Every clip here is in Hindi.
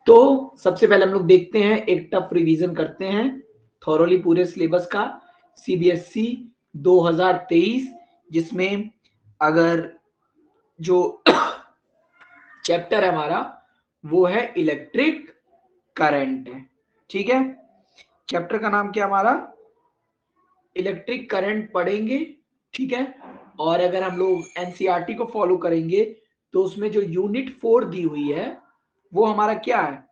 तो सबसे पहले हम लोग देखते हैं, एक टफ रिवीजन करते हैं थॉरोली पूरे सिलेबस का सीबीएसई 2023, जिसमें अगर जो चैप्टर है हमारा वो है इलेक्ट्रिक करंट है। ठीक है, चैप्टर का नाम क्या हमारा इलेक्ट्रिक करंट पढ़ेंगे। ठीक है, और अगर हम लोग एनसीईआरटी को फॉलो करेंगे तो उसमें जो यूनिट 4 दी हुई है वो हमारा क्या है,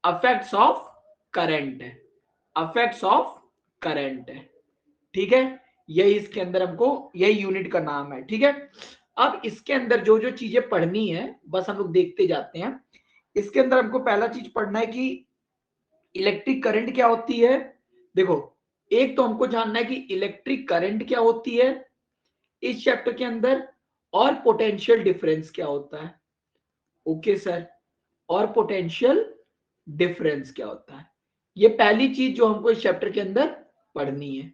अफेक्ट्स ऑफ करंट है, अफेक्ट्स ऑफ करंट है। ठीक है, यही इसके अंदर हमको यही यूनिट का नाम है। ठीक है, अब इसके अंदर जो जो चीजें पढ़नी है बस हम लोग देखते जाते हैं। इसके अंदर हमको पहला चीज पढ़ना है कि इलेक्ट्रिक करंट क्या होती है। देखो, एक तो हमको जानना है कि इलेक्ट्रिक करंट क्या होती है इस चैप्टर के अंदर, और पोटेंशियल डिफरेंस क्या होता है। ओके सर, और पोटेंशियल डिफरेंस क्या होता है, ये पहली चीज जो हमको इस चैप्टर के अंदर पढ़नी है।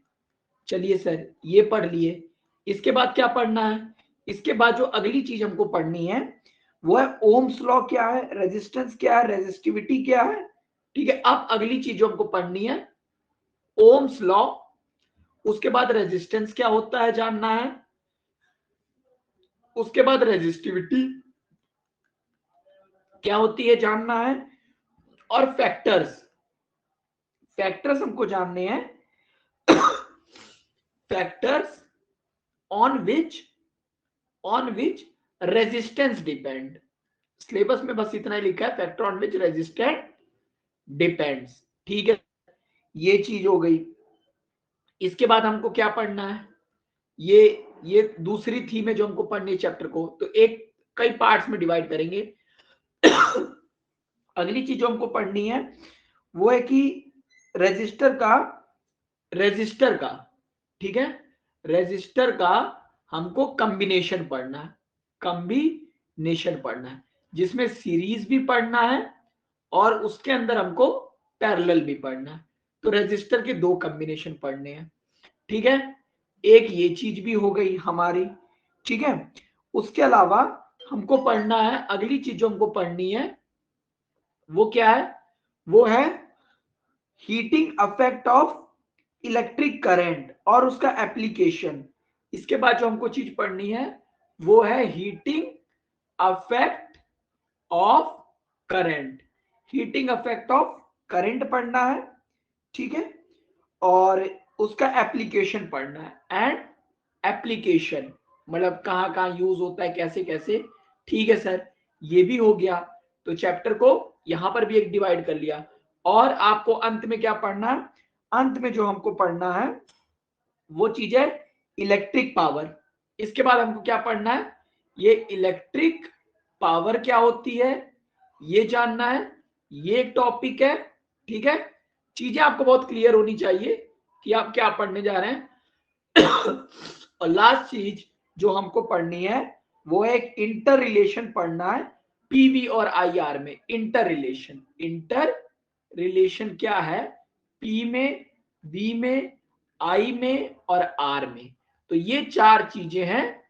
चलिए सर, ये पढ़ लिए। इसके बाद क्या पढ़ना है, इसके बाद जो अगली चीज हमको पढ़नी है वो है ओम्स लॉ क्या है, रेजिस्टेंस क्या है, रेजिस्टिविटी क्या है। ठीक है, अब अगली चीज जो हमको पढ़नी है ओम्स लॉ, उसके बाद रेजिस्टेंस क्या होता है जानना है, उसके बाद रेजिस्टिविटी क्या होती है जानना है, और फैक्टर्स, फैक्टर्स हमको जानने हैं, factors on which resistance depend. Syllabus में बस इतना ही लिखा है, factor on which resistance depends. ठीक है, ये चीज हो गई। इसके बाद हमको क्या पढ़ना है, ये दूसरी थीम है जो हमको पढ़नी है चैप्टर को, तो एक कई पार्ट्स में डिवाइड करेंगे। अगली चीज जो हमको पढ़नी है वो है कि रेजिस्टर का, रेजिस्टर का, ठीक है, रेजिस्टर का हमको कॉम्बिनेशन पढ़ना है, कॉम्बिनेशन पढ़ना है, जिसमें सीरीज भी पढ़ना है और उसके अंदर हमको पैरेलल भी पढ़ना है। तो रेजिस्टर के दो कॉम्बिनेशन पढ़ने हैं। ठीक है, एक ये चीज भी हो गई हमारी। ठीक है, उसके अलावा हमको पढ़ना है, अगली चीज जो हमको पढ़नी है वो क्या है, वो है heating affect of electric current और उसका एप्लीकेशन। इसके बाद जो हमको चीज पढ़नी है वो है heating affect of current, heating affect of current पढ़ना है। ठीक है, और उसका एप्लीकेशन पढ़ना है, एंड एप्लीकेशन मतलब कहाँ कहाँ यूज होता है, कैसे कैसे। ठीक है सर, ये भी हो गया। तो चैप्टर को यहां पर भी एक डिवाइड कर लिया, और आपको अंत में क्या पढ़ना है, अंत में जो हमको पढ़ना है वो चीज है इलेक्ट्रिक पावर। इसके बाद हमको क्या पढ़ना है, ये इलेक्ट्रिक पावर क्या होती है ये जानना है, ये एक टॉपिक है। ठीक है, चीजें आपको बहुत क्लियर होनी चाहिए कि आप क्या पढ़ने जा रहे हैं। और लास्ट चीज जो हमको पढ़नी है वो है एक इंटर रिलेशन पढ़ना है पीवी और आईआर में। इंटर रिलेशन, इंटर रिलेशन क्या है, पी में, वी में, आई में और आर में। तो ये चार चीजें हैं,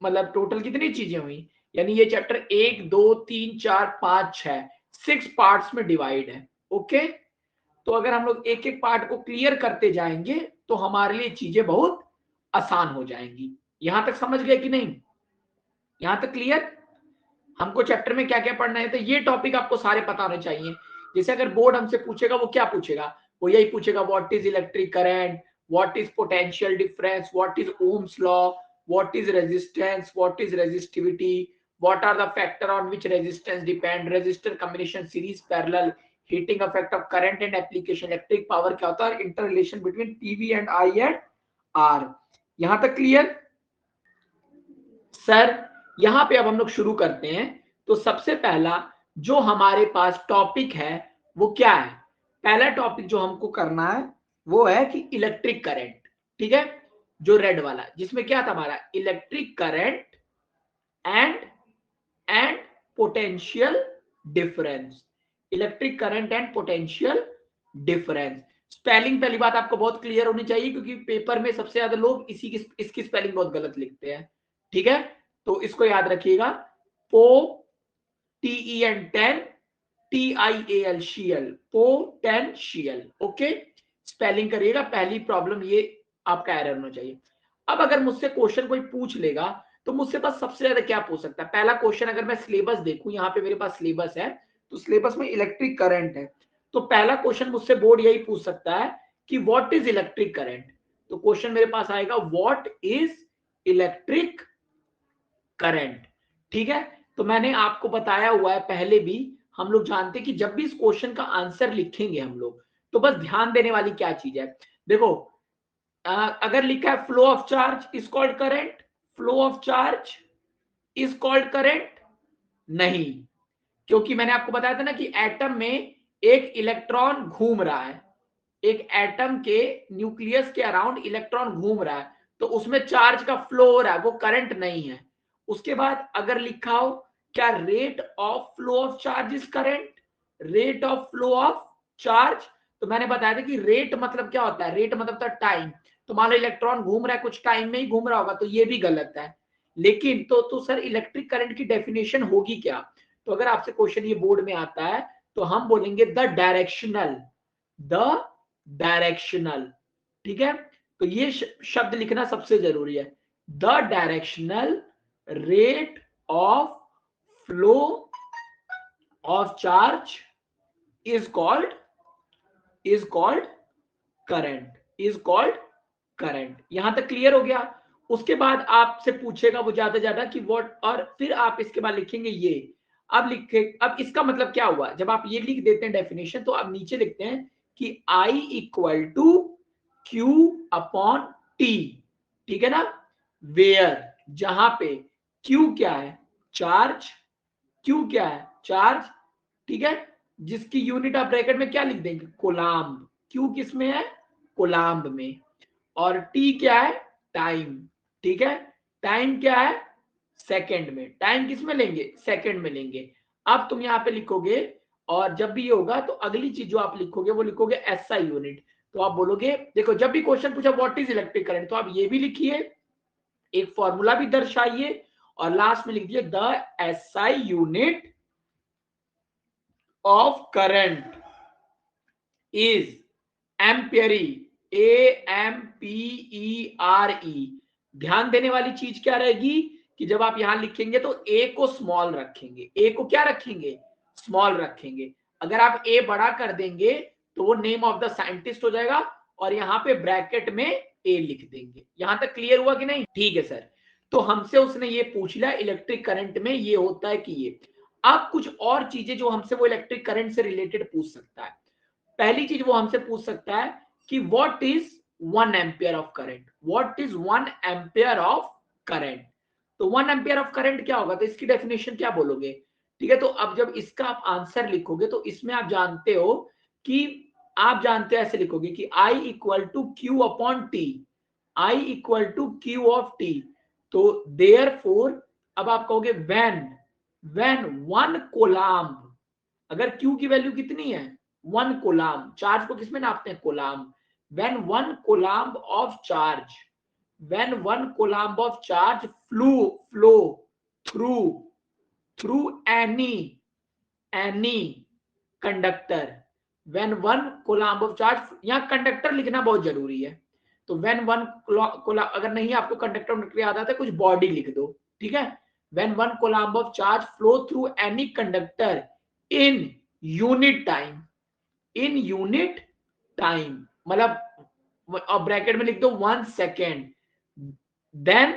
मतलब टोटल कितनी चीजें हुई, यानी ये चैप्टर 1 2 3 4 5 6 6 पार्ट्स में डिवाइड है। ओके, तो अगर हम लोग एक एक पार्ट को क्लियर करते जाएंगे तो हमारे लिए चीजें बहुत आसान हो जाएंगी। यहां तक समझ गए कि नहीं, यहां तक क्लियर। हमको चैप्टर में क्या क्या पढ़ना है, तो ये टॉपिक आपको सारे पता होने चाहिए। जैसे अगर बोर्ड हमसे पूछेगा वो क्या पूछेगा, वो यही पूछेगा what is electric current, what is potential difference, what is Ohm's law, what is resistance, what is resistivity, what are the factor on which resistance depend, resistor combination, series, parallel, heating effect of current and application, electric power क्या होता है, inter relation between P V and I and R. यहां तक क्लियर सर। यहां पे अब हम लोग शुरू करते हैं। तो सबसे पहला जो हमारे पास टॉपिक है वो क्या है, पहला टॉपिक जो हमको करना है वो है कि इलेक्ट्रिक करंट। ठीक है, जो रेड वाला, जिसमें क्या था हमारा electric current and and potential difference, electric current and potential difference. Spelling पहली बात आपको बहुत क्लियर होनी चाहिए, क्योंकि पेपर में सबसे ज्यादा लोग इसकी स्पेलिंग बहुत गलत लिखते हैं। ठीक है, तो इसको याद रखिएगा, पो, TEN 10, TIAL, शीयल, पोटेंशियल। ओके, स्पेलिंग करिएगा, पहली प्रॉब्लम ये आपका एरर होना चाहिए। अब अगर मुझसे क्वेश्चन कोई पूछ लेगा तो मुझसे पास सबसे ज्यादा क्या पूछ सकता है? पहला क्वेश्चन, अगर मैं सिलेबस देखूं, यहाँ पे मेरे पास सिलेबस है, तो सिलेबस में इलेक्ट्रिक करंट है, तो पहला क्वेश्चन मुझसे बोर्ड यही पूछ सकता है कि व्हाट इज इलेक्ट्रिक करंट। तो क्वेश्चन मेरे पास आएगा व्हाट इज इलेक्ट्रिक करंट। ठीक है, तो मैंने आपको बताया हुआ है पहले भी, हम लोग जानते हैं कि जब भी इस क्वेश्चन का आंसर लिखेंगे हम लोग, तो बस ध्यान देने वाली क्या चीज है, देखो अगर लिखा है flow of charge is called current, flow of charge is called current, नहीं, क्योंकि मैंने आपको बताया था ना कि एटम में एक इलेक्ट्रॉन घूम रहा है, एक एटम के न्यूक्लियस के अराउंड इलेक्ट्रॉन घूम रहा है, तो उसमें चार्ज का फ्लो हो रहा है, वो करंट नहीं है। उसके बाद अगर लिखा हो क्या rate of flow of charge is current, rate of flow of charge, तो मैंने बताया था कि रेट मतलब क्या होता है, रेट मतलब था टाइम, तो मान लो इलेक्ट्रॉन घूम रहा है, कुछ टाइम में ही घूम रहा होगा, तो ये भी गलत है। लेकिन तो सर इलेक्ट्रिक करंट की डेफिनेशन होगी क्या? तो अगर आपसे क्वेश्चन ये बोर्ड में आता है तो हम बोलेंगे द डायरेक्शनल, द डायरेक्शनल। ठीक है, तो ये शब्द लिखना सबसे जरूरी है, the directional rate of flow of charge is called current, is called current. यहां तक क्लियर हो गया? उसके बाद आपसे पूछेगा वो ज्यादा कि व्हाट, और फिर आप इसके बाद लिखेंगे ये। अब लिखे, अब इसका मतलब क्या हुआ, जब आप ये लिख देते हैं डेफिनेशन, तो आप नीचे लिखते हैं कि I equal to Q upon T। ठीक है ना, वेयर, जहां पे Q क्या है, चार्ज, Q क्या है, चार्ज, ठीक है, जिसकी यूनिट आप ब्रैकेट में क्या लिख देंगे, कोलाम्ब। Q किस में है, कोलाम्ब में। और T क्या है, टाइम। ठीक है, टाइम क्या है, सेकंड में। टाइम किस में लेंगे, सेकंड में लेंगे। अब तुम यहां पे लिखोगे, और जब भी ये होगा तो अगली चीज जो आप लिखोगे वो लिखोगे SI यूनिट। तो आप बोलोगे, देखो जब भी क्वेश्चन पूछा व्हाट इज इलेक्ट्रिक करंट, तो आप ये भी लिखिए, एक फॉर्मूला भी दर्शाइए, और लास्ट में लिख दिए the SI unit of current is ampere, AMPERE। ध्यान देने वाली चीज क्या रहेगी कि जब आप यहां लिखेंगे तो ए को स्मॉल रखेंगे, ए को क्या रखेंगे, स्मॉल रखेंगे। अगर आप ए बड़ा कर देंगे तो वो नेम ऑफ द साइंटिस्ट हो जाएगा, और यहां पे ब्रैकेट में ए लिख देंगे। यहां तक क्लियर हुआ कि नहीं? ठीक है सर, तो हमसे उसने ये पूछ लिया इलेक्ट्रिक करंट में ये होता है कि ये। अब कुछ और चीजें जो हमसे वो इलेक्ट्रिक करंट से रिलेटेड पूछ सकता है। पहली चीज वो हमसे पूछ सकता है कि what is 1 ampere of current, what is 1 ampere of current. तो 1 एम्पियर ऑफ करंट क्या होगा, तो इसकी डेफिनेशन क्या बोलोगे? ठीक है, तो अब जब इसका आप आंसर लिखोगे तो इसमें आप जानते हो कि, आप जानते हो ऐसे लिखोगे कि I equal to Q upon T, I equal to Q of T. तो देयरफॉर अब आप कहोगे व्हेन 1 कोलाम्ब, अगर Q की वैल्यू कितनी है, 1 कोलाम्ब, चार्ज को किसमें नापते हैं, coulomb. When 1 coulomb of charge, when 1 coulomb of charge flow through through any conductor, when 1 coulomb of charge, यहां कंडक्टर लिखना बहुत जरूरी है। तो व्हेन 1 कोलाम्ब, अगर नहीं आपको कंडक्टर याद आता है कुछ बॉडी लिख दो, ठीक है। When 1 coulomb of charge flow through any conductor in unit time, in unit time मतलब, और ब्रैकेट में लिख दो 1 second, then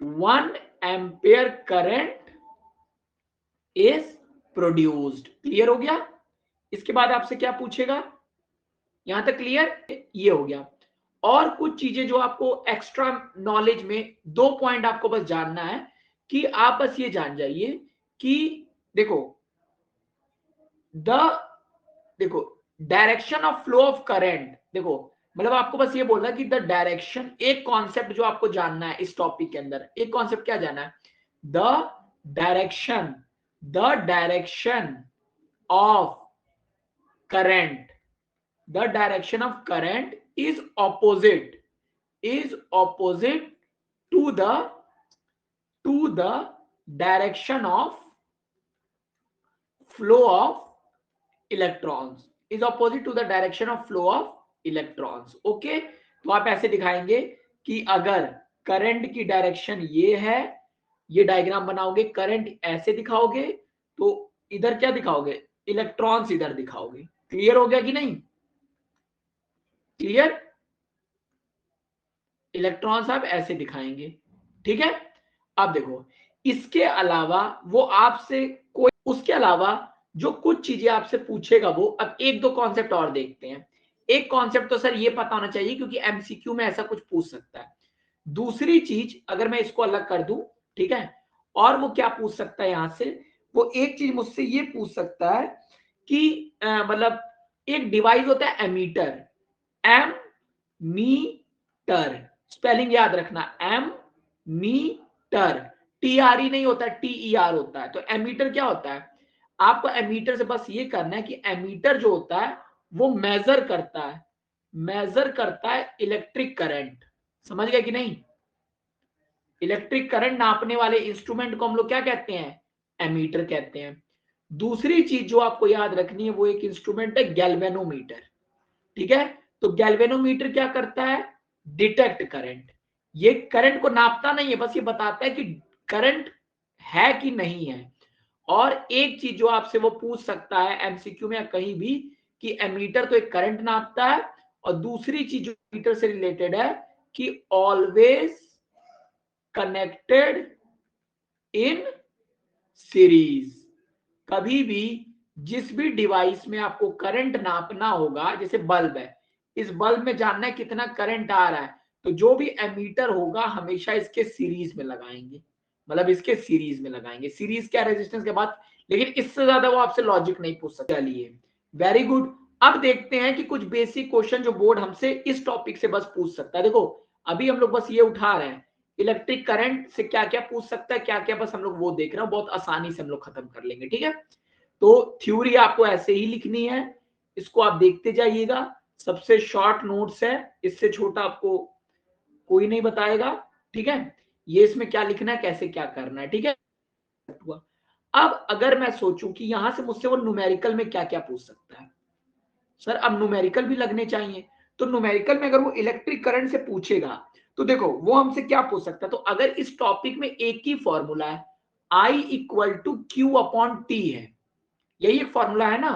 1 ampere current is produced. Clear हो गया? इसके बाद आपसे क्या पूछेगा, यहां तक क्लियर, ये हो गया। और कुछ चीजें जो आपको एक्स्ट्रा नॉलेज में, 2 पॉइंट आपको बस जानना है, कि आप बस ये जान जाइए कि देखो द देखो direction of flow of current, देखो मतलब आपको बस ये बोलना कि द डायरेक्शन, एक कॉन्सेप्ट जो आपको जानना है इस टॉपिक के अंदर, एक कॉन्सेप्ट क्या जानना है, direction the direction of current, the direction of current is opposite to the direction of flow of electrons is opposite to the direction of flow of electrons. Okay, तो आप ऐसे दिखाएंगे कि अगर करंट की डायरेक्शन ये है, ये डायग्राम बनाओगे, करंट ऐसे दिखाओगे, तो इधर क्या दिखाओगे, इलेक्ट्रॉन्स इधर दिखाओगे। क्लियर हो गया कि नहीं? क्लियर? इलेक्ट्रॉन्स आप ऐसे दिखाएंगे, ठीक है। अब देखो, इसके अलावा वो आपसे कोई, उसके अलावा जो कुछ चीजें आपसे पूछेगा वो, अब एक दो कॉन्सेप्ट और देखते हैं। एक कॉन्सेप्ट तो सर ये पता होना चाहिए क्योंकि एमसीक्यू में ऐसा कुछ पूछ सकता है। दूसरी चीज अगर मैं इसको अलग कर दूं, ठीक है, और वो क्या पूछ सकता है यहां से, वो एक चीज मुझसे ये पूछ सकता है कि मतलब एक डिवाइस होता है एमीटर, एम मीटर, स्पेलिंग याद रखना, M metre, T R E नहीं होता, टी ई आर होता है। तो एमीटर क्या होता है, आपको एमीटर से बस ये करना है कि एमीटर जो होता है वो मेजर करता है, मेजर करता है इलेक्ट्रिक करंट। समझ गए कि नहीं? इलेक्ट्रिक करंट नापने वाले इंस्ट्रूमेंट को हम लोग क्या कहते हैं, एमीटर कहते हैं। दूसरी चीज जो आपको याद रखनी है वो एक इंस्ट्रूमेंट है गैल्वेनोमीटर, ठीक है। तो गैल्वेनोमीटर क्या करता है, डिटेक्ट करंट। ये करंट को नापता नहीं है, बस ये बताता है कि करंट है कि नहीं है। और एक चीज जो आपसे वो पूछ सकता है एमसीक्यू में या कहीं भी, कि एमीटर तो एक करंट नापता है, और दूसरी चीज जो मीटर से रिलेटेड है कि ऑलवेज कनेक्टेड इन सीरीज। कभी भी जिस भी डिवाइस में आपको करंट नापना होगा, जैसे बल्ब है, इस बल्ब में जानना है कितना करंट आ रहा है, तो जो भी एमीटर होगा हमेशा इसके सीरीज में लगाएंगे, मतलब इसके सीरीज में लगाएंगे। सीरीज क्या, रेजिस्टेंस के बाद, लेकिन इससे ज्यादा वो आपसे लॉजिक नहीं पूछ सकता। चलिए, वेरी गुड। अब देखते हैं कि कुछ बेसिक क्वेश्चन जो बोर्ड हमसे इस टॉपिक से बस पूछ सकता है। देखो, अभी हम लोग बस ये उठा रहे हैं, इलेक्ट्रिक करंट से क्या क्या पूछ सकता है, क्या क्या, बस हम लोग वो देख रहे हैं, बहुत आसानी से हम लोग खत्म कर लेंगे, ठीक है। तो थ्योरी आपको ऐसे ही लिखनी है, इसको आप देखते जाइएगा। सबसे शॉर्ट नोट्स है, इससे छोटा आपको कोई नहीं बताएगा, ठीक है। ये इसमें क्या लिखना है, कैसे क्या करना है, ठीक है। अब अगर मैं सोचूं कि यहां से मुझसे वो न्यूमेरिकल में क्या क्या पूछ सकता है, सर अब न्यूमेरिकल भी लगने चाहिए। तो न्यूमेरिकल में अगर वो इलेक्ट्रिक करंट से पूछेगा तो देखो वो हमसे क्या पूछ सकता है। तो अगर इस टॉपिक में एक ही फॉर्मूला है, I equal to Q upon T है, यही एक फॉर्मूला है ना,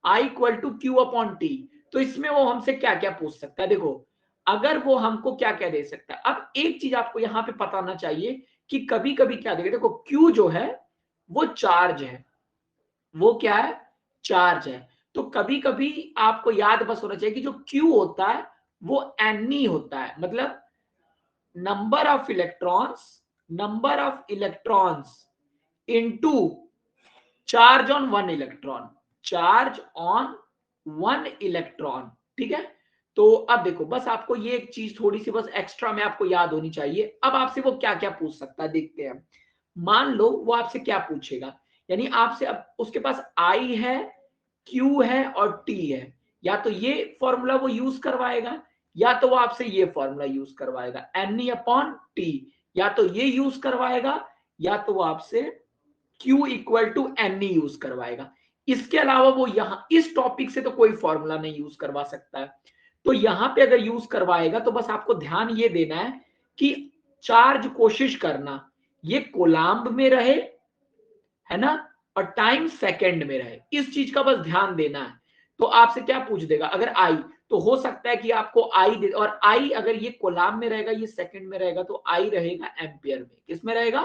I equal to Q upon T, तो इसमें वो हमसे क्या क्या पूछ सकता है। देखो, अगर वो हमको क्या क्या दे सकता है, अब एक चीज आपको यहां पे पता होना चाहिए कि कभी कभी क्या देगा, देखो क्यू जो है वो चार्ज है, वो क्या है, चार्ज है। तो कभी कभी आपको याद बस होना चाहिए कि जो Q होता है वो N होता है, मतलब number of electrons, number of electrons into charge on one electron, charge on one electron, ठीक है। तो अब देखो, बस आपको ये एक चीज थोड़ी सी बस एक्स्ट्रा में आपको याद होनी चाहिए। अब आपसे वो क्या क्या पूछ सकता है देखते हैं। मान लो वो आपसे क्या पूछेगा, यानी आपसे अब उसके पास I है, Q है और T है, या तो ये फॉर्मूला वो यूज करवाएगा, या तो वो आपसे ये फॉर्मूला यूज करवाएगा N अपॉन टी, या तो ये यूज करवाएगा, या तो वो आपसे Q equal to N use करवाएगा। इसके अलावा वो यहां इस टॉपिक से तो कोई फॉर्मूला नहीं यूज करवा सकता है। तो यहां पे अगर यूज करवाएगा तो बस आपको ध्यान ये देना है कि चार्ज कोशिश करना ये कोलाम्ब में रहे, है ना, और टाइम सेकंड में रहे, इस चीज का बस ध्यान देना है। तो आपसे क्या पूछ देगा, अगर आई, तो हो सकता है कि आपको आई दे, और आई अगर ये कोलाम्ब में रहेगा, ये सेकंड में रहेगा, तो आई रहेगा एम्पियर में। किस में रहेगा,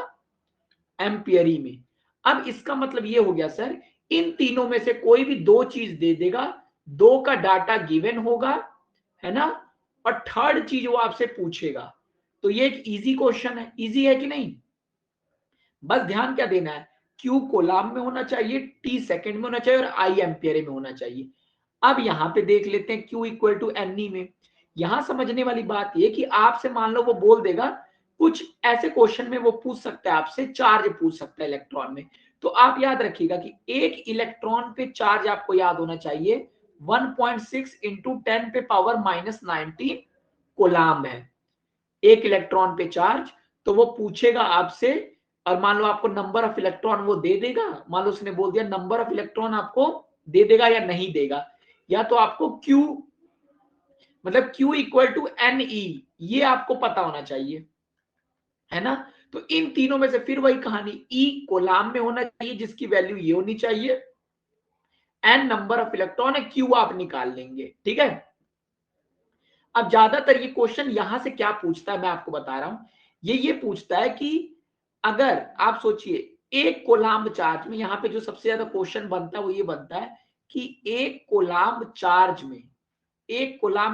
एम्पियरी में। अब इसका मतलब ये हो गया सर, इन तीनों में से कोई भी दो चीज दे देगा, दो का डाटा गिवन होगा, है ना, और थर्ड चीज वो आपसे पूछेगा। तो ये एक इजी क्वेश्चन है, इजी है कि नहीं। बस ध्यान क्या देना है, Q कोलाम में होना चाहिए, T सेकंड में होना चाहिए, और I एम्पियर में होना चाहिए। अब यहां पे देख लेते हैं Q इक्वल टू N में। यहां समझने वाली बात ये कि आपसे मान लो वो बोल देगा, कुछ ऐसे क्वेश्चन में वो पूछ सकता है आपसे, चार्ज पूछ सकता है इलेक्ट्रॉन में। तो आप याद रखिएगा कि एक इलेक्ट्रॉन पे चार्ज आपको याद होना चाहिए 1.6 इंटू 10 पे पावर -19 कोलाम है एक इलेक्ट्रॉन पे चार्ज। तो वो पूछेगा आपसे, और मान लो आपको नंबर ऑफ इलेक्ट्रॉन वो दे देगा, मान लो उसने बोल दिया नंबर ऑफ इलेक्ट्रॉन आपको दे देगा या नहीं देगा, या तो आपको Q मतलब Q इक्वल टू NE ये आपको पता होना चाहिए, है ना। तो इन तीनों में से फिर वही कहानी, E कोलाम में होना चाहिए जिसकी वैल्यू ये होनी चाहिए, N नंबर ऑफ इलेक्ट्रॉन है, Q आप निकाल लेंगे, ठीक है। अब ज्यादातर ये क्वेश्चन यहां से क्या पूछता है मैं आपको बता रहा हूं, ये पूछता है कि अगर आप सोचिए एक कोलाम्ब चार्ज में, यहां पे जो सबसे ज्यादा क्वेश्चन बनता है वो ये बनता है कि एक कोलाम्ब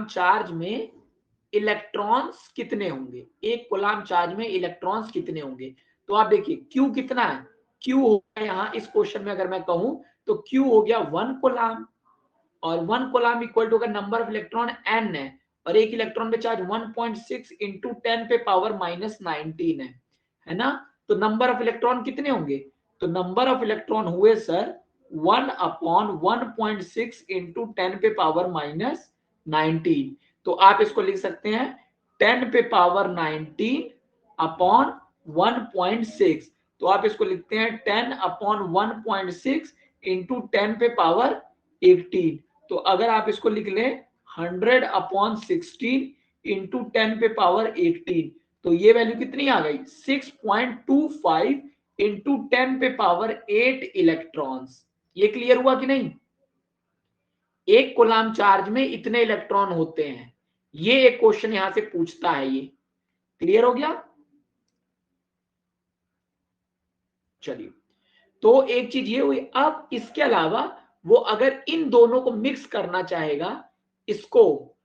चार्ज में इलेक्ट्रॉन्स कितने होंगे, एक कोलाम्ब चार्ज में इलेक्ट्रॉन्स कितने होंगे। तो आप देखिए Q कितना है, Q हो गया यहाँ इस क्वेश्चन में अगर मैं कहूं तो Q हो गया 1 कोलाम्ब, और 1 कोलाम्ब इक्वल टू अगर नंबर ऑफ इलेक्ट्रॉन n है और एक इलेक्ट्रॉन पे चार्ज 1.6 इंटू 10 पे पावर -19 है ना। तो नंबर ऑफ इलेक्ट्रॉन कितने होंगे, तो नंबर ऑफ इलेक्ट्रॉन हुए सर 1/1.6 इंटू 10 पे पावर -19। तो आप इसको लिख सकते हैं 10 पे पावर 19 अपॉन 1.6। तो आप इसको लिखते हैं 10 अपॉन 1.6 इंटू 10 पे पावर 18। तो अगर आप इसको लिख लें 100 अपॉन 16 इंटू 10 पे पावर 18, तो ये वैल्यू कितनी आ गई 6.25 इंटू 10 पे पावर 8 इलेक्ट्रॉन्स। ये क्लियर हुआ कि नहीं, एक कूलाम चार्ज में इतने इलेक्ट्रॉन होते हैं, ये एक क्वेश्चन यहां से पूछता है, ये क्लियर हो गया। चलिए, तो एक चीज ये हुई। अब इसके अलावा वो अगर इन दोनों को मिक्स करना चाहेगा, इसको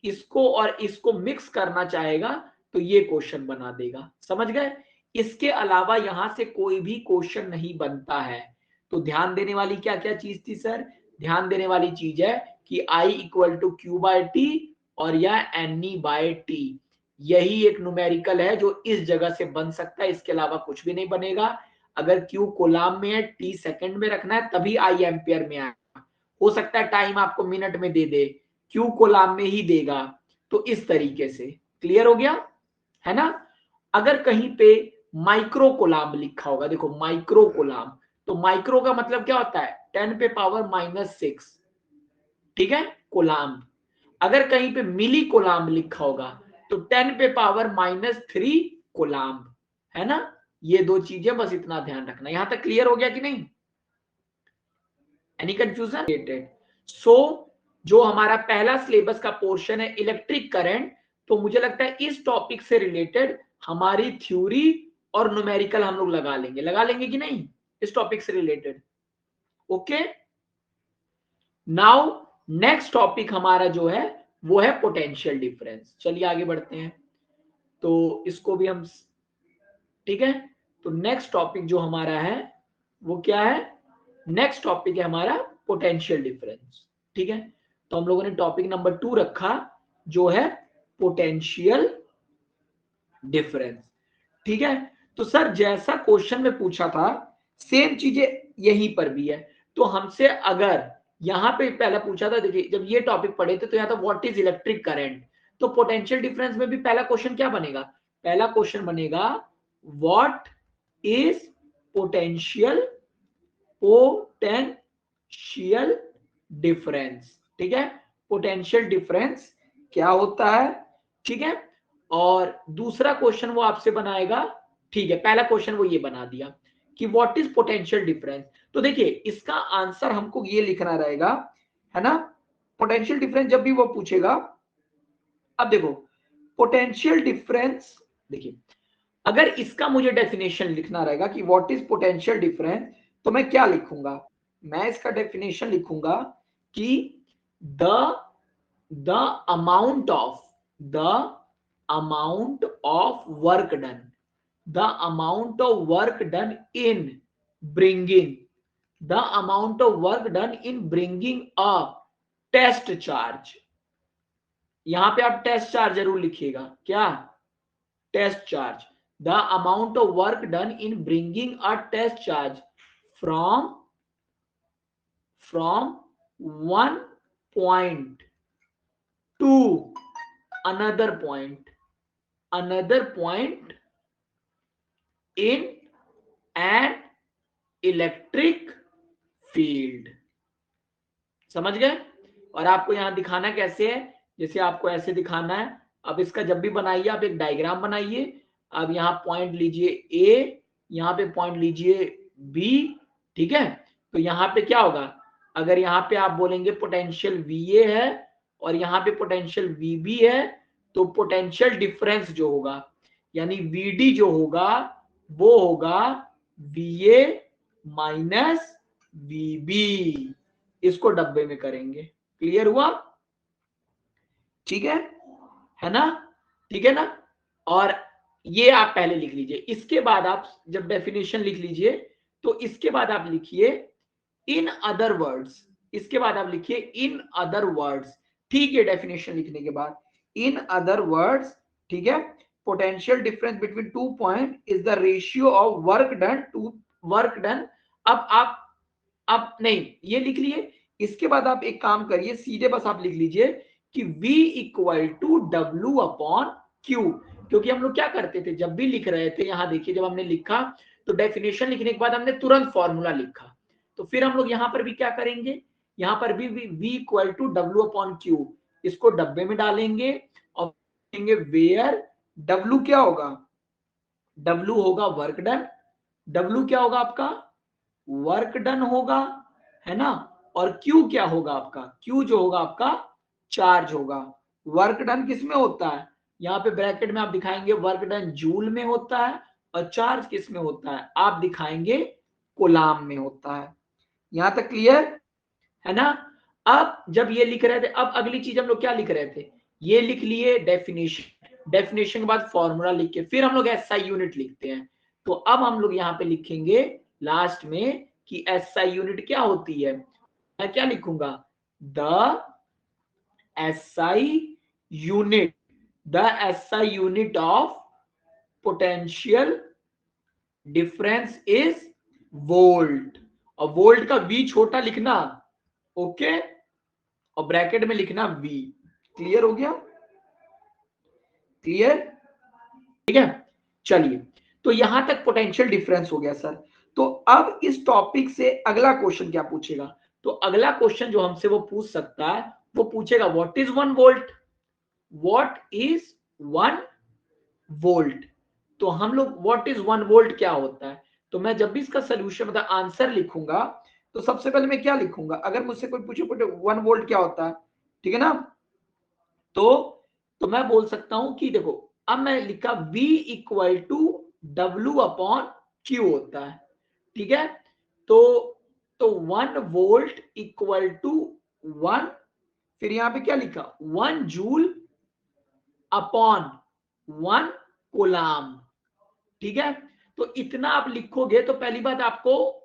इसको और इसको मिक्स करना चाहेगा, तो ये क्वेश्चन बना देगा, समझ गए। इसके अलावा यहां से कोई भी क्वेश्चन नहीं बनता है। तो ध्यान देने वाली क्या क्या चीज थी सर, ध्यान देने वाली चीज है कि I equal to Q by T और या NE बाय टी, यही एक न्यूमेरिकल है जो इस जगह से बन सकता है, इसके अलावा कुछ भी नहीं बनेगा। अगर Q कोलाम में है, T सेकंड में रखना है, तभी I एम्पियर में आएगा। हो सकता है टाइम आपको मिनट में दे दे, Q कोलाम में ही देगा। तो इस तरीके से क्लियर हो गया, है ना। अगर कहीं पे माइक्रो कोलाम लिखा होगा, देखो माइक्रो कोलाम, तो माइक्रो का मतलब क्या होता है 10 पे पावर -6, ठीक है, कोलाम। अगर कहीं पे मिली कोलाम लिखा होगा तो 10 पे पावर -3 कोलाम, है ना। ये दो चीजें बस इतना ध्यान रखना। यहां तक क्लियर हो गया कि नहीं, एनी कंफ्यूजन रिलेटेड। सो जो हमारा पहला सिलेबस का पोर्शन है इलेक्ट्रिक करंट, तो मुझे लगता है इस टॉपिक से रिलेटेड हमारी थ्योरी और न्यूमेरिकल हम लोग लगा लेंगे कि नहीं, इस टॉपिक से related. Okay, now next topic हमारा जो है वो है पोटेंशियल डिफरेंस। चलिए आगे बढ़ते हैं, तो इसको भी हम, ठीक है। तो नेक्स्ट टॉपिक जो हमारा है वो क्या है, नेक्स्ट टॉपिक है हमारा पोटेंशियल डिफरेंस, ठीक है। तो हम लोगों ने टॉपिक नंबर 2 रखा जो है पोटेंशियल डिफरेंस, ठीक है। तो सर जैसा क्वेश्चन में पूछा था सेम चीजें यहीं पर भी है। तो हमसे अगर यहां पे पहला पूछा था, देखिए जब ये टॉपिक पढ़े थे तो यहां था व्हाट इज इलेक्ट्रिक करंट, तो पोटेंशियल डिफरेंस में भी पहला क्वेश्चन क्या बनेगा, पहला क्वेश्चन बनेगा what is potential potential difference, ठीक है। पोटेंशियल डिफरेंस क्या होता है, ठीक है। और दूसरा क्वेश्चन वो आपसे बनाएगा, ठीक है, पहला क्वेश्चन वो ये बना दिया कि व्हाट इज पोटेंशियल डिफरेंस। तो देखिए इसका आंसर हमको ये लिखना रहेगा, है ना। पोटेंशियल डिफरेंस जब भी वो पूछेगा, अब देखो पोटेंशियल डिफरेंस, देखिए अगर इसका मुझे डेफिनेशन लिखना रहेगा कि व्हाट इज पोटेंशियल डिफरेंस, तो मैं क्या लिखूंगा, मैं इसका डेफिनेशन लिखूंगा कि the the amount of the amount of work done, the amount of work done in bringing the amount of work done in bringing a test charge, यहां पे आप टेस्ट चार्ज जरूर लिखिएगा, क्या test charge, the amount of work done in bringing a test charge from one point to another point in an electric field, समझ गए? और आपको यहाँ दिखाना कैसे है, जैसे आपको ऐसे दिखाना है। अब इसका जब भी बनाइए आप एक डायग्राम बनाइए। अब यहाँ पॉइंट लीजिए ए, यहाँ पे पॉइंट लीजिए बी, ठीक है। तो यहाँ पे क्या होगा, अगर यहाँ पे आप बोलेंगे पोटेंशियल VA है और यहाँ पे पोटेंशियल VB है, तो पोटेंशियल डिफरेंस जो होगा यानी VD जो होगा वो होगा VA माइनस VB। इसको डब्बे में करेंगे। क्लियर हुआ? ठीक है ना? ठीक है ना? और ये आप पहले लिख लीजिए। इसके बाद आप जब डेफिनेशन लिख लीजिए तो इसके बाद आप लिखिए इन अदर वर्ड्स। इसके बाद आप लिखिए इन अदर वर्ड्स। ठीक है, डेफिनेशन लिखने के बाद इन अदर वर्ड्स, ठीक है, potential difference between 2 point is the ratio of work done to work done. अब नहीं, ये लिख लिए। इसके बाद आप एक काम करिए, सीधे बस आप लिख लीजिए कि V equal to W upon Q. क्योंकि हम लोग क्या करते थे जब भी लिख रहे थे, यहां देखिए जब हमने लिखा तो डेफिनेशन लिखने के बाद हमने तुरंत फॉर्मूला लिखा। तो फिर हम लोग यहां पर भी क्या करेंगे, यहां पर भी V equal to W upon Q, इसको डब्बे में डालेंगे और वेयर W क्या होगा, W होगा वर्क डन। W क्या होगा आपका, वर्क डन होगा, है ना। और Q क्या होगा आपका, Q जो होगा आपका चार्ज होगा। वर्क डन किस में होता है, यहाँ पे ब्रैकेट में आप दिखाएंगे वर्क डन जूल में होता है, और चार्ज किस में होता है आप दिखाएंगे कोलाम में होता है। यहां तक क्लियर है ना? अब जब ये लिख रहे थे, अब अगली चीज हम लोग क्या लिख रहे थे, ये लिख लिए डेफिनेशन। डेफिनेशन के बाद फॉर्मूला लिख के फिर हम लोग SI यूनिट लिखते हैं। तो अब हम लोग यहाँ पे लिखेंगे लास्ट में कि SI यूनिट क्या होती है। मैं क्या लिखूंगा, the SI unit, the SI unit of potential difference is volt. और वोल्ट का V छोटा लिखना, ओके, और ब्रैकेट में लिखना V। क्लियर हो गया? क्लियर? ठीक है, चलिए। तो यहां तक पोटेंशियल डिफरेंस हो गया सर। तो अब इस टॉपिक से अगला क्वेश्चन क्या पूछेगा, तो अगला क्वेश्चन जो हमसे वो पूछ सकता है, वो पूछेगा what is 1 volt. What is 1 volt. तो हम लोग व्हाट इज 1 वोल्ट क्या होता है, तो मैं जब भी इसका सोल्यूशन मतलब आंसर लिखूंगा तो सबसे पहले मैं क्या लिखूंगा, अगर मुझसे कोई पूछे 1 वोल्ट क्या होता है, ठीक है ना, तो मैं बोल सकता हूं कि देखो, अब मैं लिखा V equal to W upon Q होता है, ठीक है। तो 1 वोल्ट इक्वल टू 1, फिर यहां पे क्या लिखा 1 जूल अपॉन 1 कोलाम, ठीक है। तो इतना आप लिखोगे तो पहली बात आपको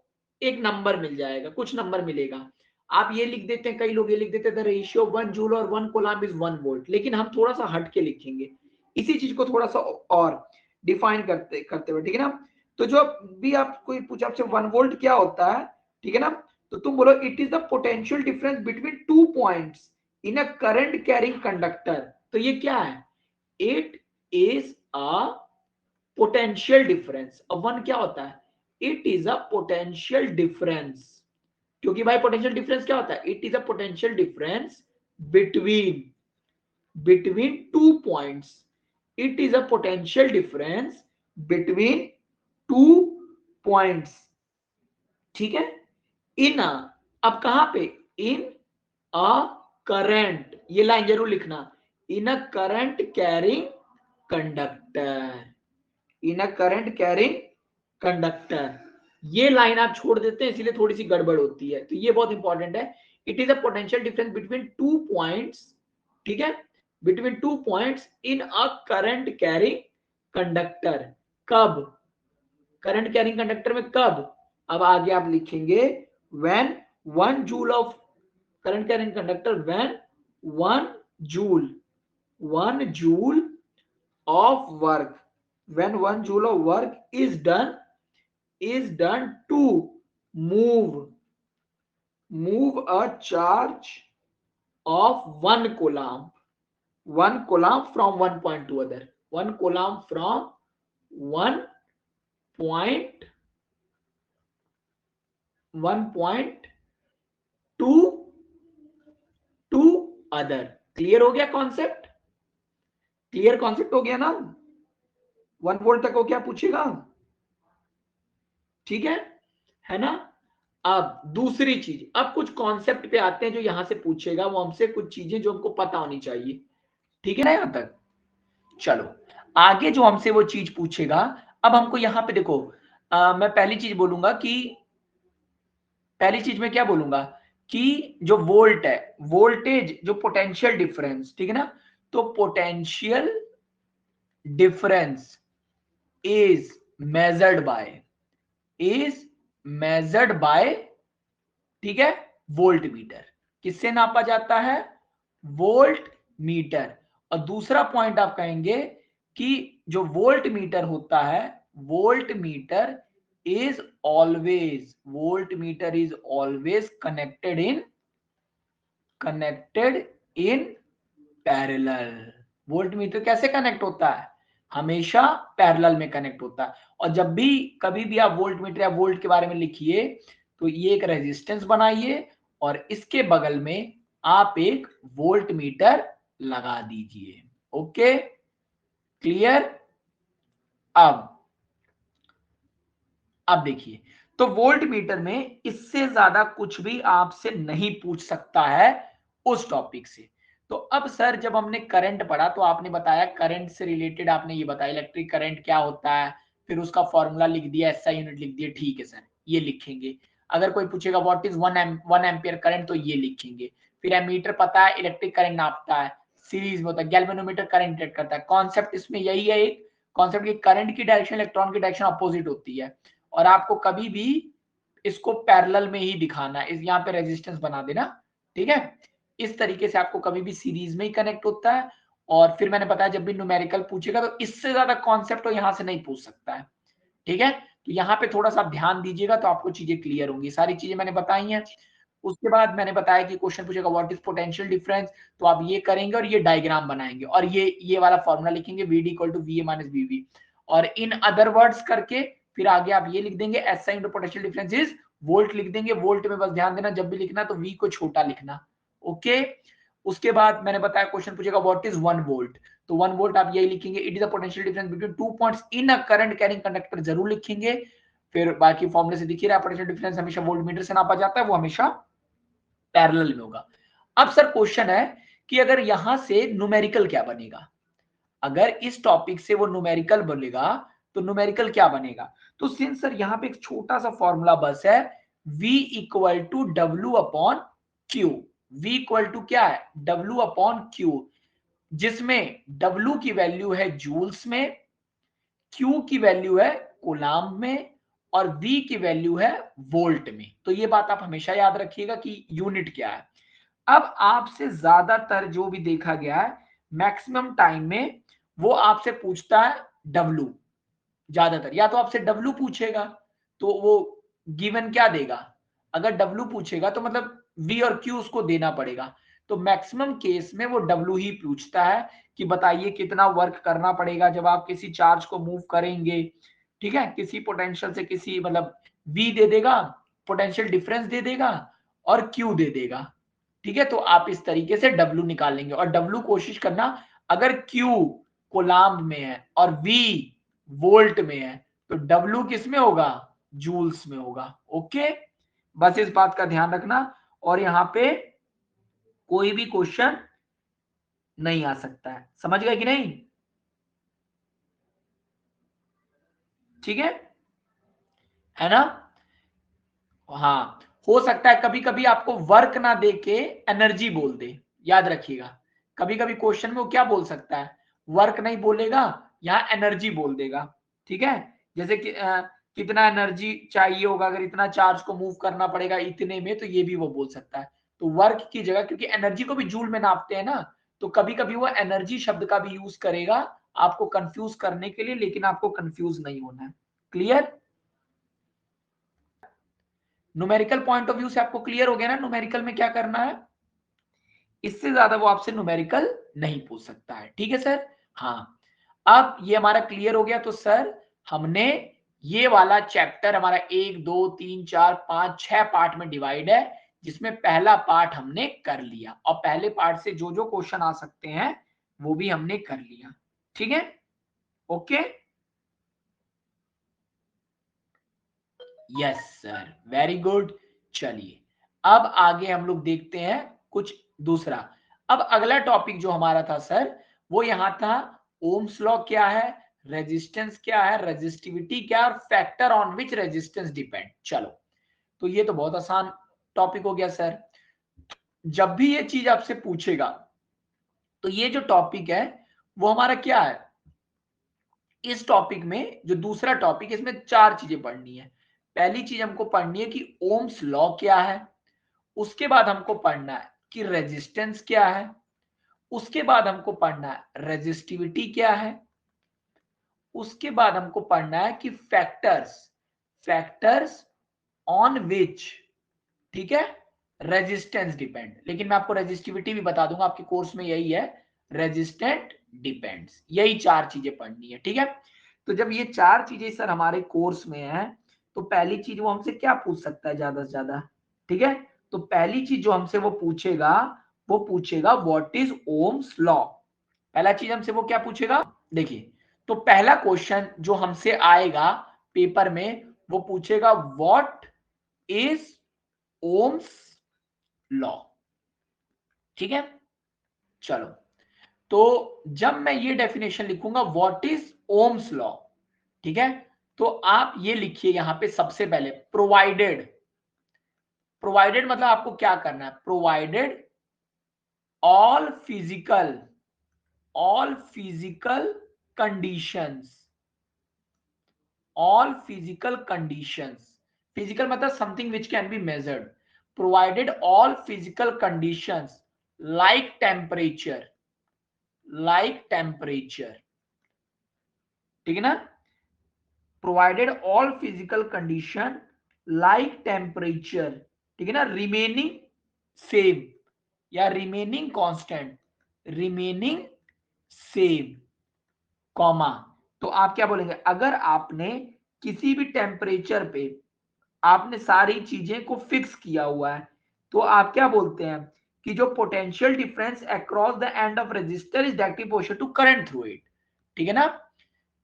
एक नंबर मिल जाएगा, कुछ नंबर मिलेगा। आप ये लिख देते हैं, कई लोग ये लिख देते हैं द रेशियो 1 जूल और 1 कोलम्ब इज 1 वोल्ट, लेकिन हम थोड़ा सा हट के लिखेंगे इसी चीज को थोड़ा सा और डिफाइन करते करते हुए, ठीक है ना। तो जो भी आप कोई पूछा आपसे 1 वोल्ट क्या होता है, ठीक है ना, तो तुम बोलो it is the potential difference between 2 points in a current carrying conductor. तो ये क्या है, it is a potential difference. अब 1 क्या होता है, it is a potential difference, क्योंकि भाई पोटेंशियल डिफरेंस क्या होता है, it is a potential difference between between 2 points. It is a potential difference between 2 points, ठीक है। इन अब कहां पे, इन अ करंट, ये लाइन जरूर लिखना, in a current carrying conductor, in a current carrying conductor. ये लाइन आप छोड़ देते हैं इसलिए थोड़ी सी गड़बड़ होती है, तो ये बहुत इंपॉर्टेंट है। It is a potential difference between 2 points, ठीक है, between 2 points in a current carrying conductor. कब, करंट कैरिंग कंडक्टर में कब, अब आगे आप लिखेंगे when 1 joule of current carrying conductor, when 1 joule 1 joule of work, when 1 joule of work is done to move a charge of 1 coulomb, 1 coulomb from one point to other, 1 coulomb from one point, 1 point to other. Clear हो गया कॉन्सेप्ट? क्लियर कॉन्सेप्ट हो गया ना? 1 वोल्ट तक वो क्या पूछेगा, ठीक है ना? अब दूसरी चीज, अब कुछ कॉन्सेप्ट पे आते हैं जो यहां से पूछेगा, वो हमसे कुछ चीजें जो हमको पता होनी चाहिए, ठीक है ना यहां तक? चलो आगे जो हमसे वो चीज पूछेगा, अब हमको यहां पे देखो, मैं पहली चीज बोलूंगा कि पहली चीज में क्या बोलूंगा कि जो वोल्ट है, वोल्टेज जो पोटेंशियल डिफरेंस, ठीक है ना? तो potential difference is measured by, is measured by, ठीक है, वोल्ट मीटर। किससे नापा जाता है? Volt meter. और दूसरा पॉइंट आप कहेंगे कि जो वोल्ट मीटर होता है, volt meter is always, volt meter is always connected in parallel. Volt meter कैसे कनेक्ट होता है? हमेशा पैरेलल में कनेक्ट होता है। और जब भी कभी भी आप वोल्ट मीटर या वोल्ट के बारे में लिखिए तो ये एक रेजिस्टेंस बनाइए और इसके बगल में आप एक वोल्ट मीटर लगा दीजिए। Okay, clear? अब देखिए, तो वोल्ट मीटर में इससे ज्यादा कुछ भी आपसे नहीं पूछ सकता है उस टॉपिक से। तो अब सर जब हमने करंट पढ़ा तो आपने बताया करंट से रिलेटेड, आपने ये बताया इलेक्ट्रिक करंट क्या होता है, फिर उसका फॉर्मूला लिख दिया, एसआई यूनिट लिख दिया, ठीक है सर ये लिखेंगे। अगर कोई पूछेगा व्हाट इज 1 एम्पियर करंट तो ये लिखेंगे। फिर एमीटर पता है इलेक्ट्रिक करंट नापता है, सीरीज में होता है। गैल्वेनोमीटर करंट रेट करता है। कॉन्सेप्ट इसमें यही है, एक कॉन्सेप्ट की करंट की डायरेक्शन इलेक्ट्रॉन की डायरेक्शन अपोजिट होती है और आपको कभी भी इसको पैरेलल में ही दिखाना है। इस यहाँ पे रेजिस्टेंस बना देना, ठीक है? इस तरीके से आपको कभी भी सीरीज में ही कनेक्ट होता है। और फिर मैंने बताया जब भी न्यूमेरिकल पूछेगा तो इससे ज्यादा कॉन्सेप्ट तो यहां से नहीं पूछ सकता है, ठीक है? तो यहाँ पे थोड़ा सा ध्यान दीजिएगा तो आपको चीजें क्लियर होंगी। सारी चीजें मैंने बताई हैं। उसके बाद मैंने बताया कि क्वेश्चन पूछेगा व्हाट इज पोटेंशियल डिफरेंस, तो आप ये करेंगे और ये डायग्राम बनाएंगे और ये वाला फॉर्मूला लिखेंगे VD equal to VA minus VB और इन अदर वर्ड्स करके फिर आगे आप ये लिख देंगे SI into potential difference is volt लिख देंगे। वोल्ट में बस ध्यान देना जब भी लिखना तो V को छोटा लिखना, ओके? उसके बाद मैंने बताया क्वेश्चन पूछेगा व्हाट इज 1 वोल्ट, तो 1 वोल्ट आप यही लिखेंगे it is the potential difference between 2 points in a current carrying conductor जरूर लिखेंगे। फिर बाकी फॉर्मूले से दिख ही रहा है पोटेंशियल डिफरेंस हमेशा वोल्ट मीटर से नापा जाता है, वो हमेशा पैरेलल में होगा। अब सर क्वेश्चन है कि अगर यहां से न्यूमेरिकल क्या बनेगा, अगर इस टॉपिक से वो न्यूमेरिकल बनेगा तो न्यूमेरिकल क्या बनेगा? तो सिंस सर यहाँ पे एक छोटा सा फॉर्मूला बस है, V equal to W upon Q. V equal to क्या है? W अपॉन क्यू, जिसमें W की वैल्यू है जूल्स में, Q की वैल्यू है कूलाम्ब में और V की वैल्यू है वोल्ट में। तो ये बात आप हमेशा याद रखिएगा कि यूनिट क्या है। अब आपसे ज्यादातर जो भी देखा गया है मैक्सिमम टाइम में वो आपसे पूछता है W, ज्यादातर या तो आपसे W पूछेगा तो वो गिवन क्या देगा, अगर W पूछेगा तो मतलब V और Q उसको देना पड़ेगा। तो मैक्सिमम केस में वो W ही पूछता है कि बताइए कितना वर्क करना पड़ेगा जब आप किसी चार्ज को मूव करेंगे, ठीक है? किसी पोटेंशियल से किसी मतलब V दे देगा, पोटेंशियल डिफरेंस दे देगा और Q दे देगा, ठीक है? तो आप इस तरीके से W निकाल लेंगे और W कोशिश करना, अगर Q कोलाम्ब में है और V वोल्ट में है तो W किस में होगा? जूल्स में होगा, ओके? बस इस बात का ध्यान रखना और यहां पे कोई भी क्वेश्चन नहीं आ सकता है, समझ गए कि नहीं? ठीक है ना? हाँ, हो सकता है कभी कभी आपको वर्क ना दे के एनर्जी बोल दे, याद रखिएगा। कभी कभी क्वेश्चन में वो क्या बोल सकता है, वर्क नहीं बोलेगा, यहाँ एनर्जी बोल देगा, ठीक है? जैसे कि कितना एनर्जी चाहिए होगा अगर इतना चार्ज को मूव करना पड़ेगा इतने में, तो ये भी वो बोल सकता है। तो वर्क की जगह, क्योंकि एनर्जी को भी जूल में नापते हैं ना, तो कभी कभी वो एनर्जी शब्द का भी यूज करेगा आपको कंफ्यूज करने के लिए, लेकिन आपको कंफ्यूज नहीं होना है। Clear? Numerical point of view से आपको क्लियर हो गया ना न्यूमेरिकल में क्या करना है? इससे ज्यादा वो आपसे न्यूमेरिकल नहीं पूछ सकता है, ठीक है सर? हाँ, अब ये हमारा क्लियर हो गया। तो सर हमने ये वाला चैप्टर हमारा 1 2 3 4 5 6 पार्ट में डिवाइड है, जिसमें पहला पार्ट हमने कर लिया और पहले पार्ट से जो जो क्वेश्चन आ सकते हैं वो भी हमने कर लिया। ठीक है, okay, yes sir, very good. चलिए अब आगे हम लोग देखते हैं कुछ दूसरा। अब अगला टॉपिक जो हमारा था सर वो यहां था ओम्स लॉ क्या है, रेजिस्टेंस क्या है, रेजिस्टिविटी क्या है और factor on which resistance depend. चलो तो ये तो बहुत आसान टॉपिक हो गया सर। जब भी ये चीज आपसे पूछेगा तो ये जो टॉपिक है वो हमारा क्या है, इस टॉपिक में जो दूसरा टॉपिक है इसमें चार चीजें पढ़नी है। पहली चीज हमको पढ़नी है कि ओम्स लॉ क्या है, उसके बाद हमको पढ़ना है कि रेजिस्टेंस क्या है, उसके बाद हमको पढ़ना है रेजिस्टिविटी क्या है, उसके बाद हमको पढ़ना है कि फैक्टर्स फैक्टर्स ऑन विच, ठीक है, रेजिस्टेंस डिपेंड। लेकिन मैं आपको रेजिस्टिविटी भी बता दूंगा, आपके कोर्स में यही है, रेजिस्टेंट डिपेंड्स। यही चार चीजें पढ़नी है, ठीक है। तो जब ये चार चीजें सर हमारे कोर्स में है तो पहली चीज वो हमसे क्या पूछ सकता है ज्यादा से ज्यादा, ठीक है। तो पहली चीज जो हमसे वो पूछेगा व्हाट इज ओम्स लॉ। पहला चीज हमसे वो क्या पूछेगा, देखिए तो पहला क्वेश्चन जो हमसे आएगा पेपर में वो पूछेगा व्हाट इज ओम्स लॉ, ठीक है। चलो तो जब मैं ये डेफिनेशन लिखूंगा व्हाट इज ओम्स लॉ, ठीक है, तो आप ये लिखिए यहां पे सबसे पहले प्रोवाइडेड। प्रोवाइडेड मतलब आपको क्या करना है, provided all physical conditions, all physical conditions, physical मतलब something which can be measured, provided all physical conditions like temperature, ठीक है ना, provided all physical condition like temperature, ठीक है ना, remaining same या remaining constant, remaining same, comma. तो आप क्या बोलेंगे, अगर आपने किसी भी टेम्परेचर पे आपने सारी चीजें को फिक्स किया हुआ है तो आप क्या बोलते हैं कि जो potential difference across the end of resistor is directly proportional to current through it, ठीक है ना।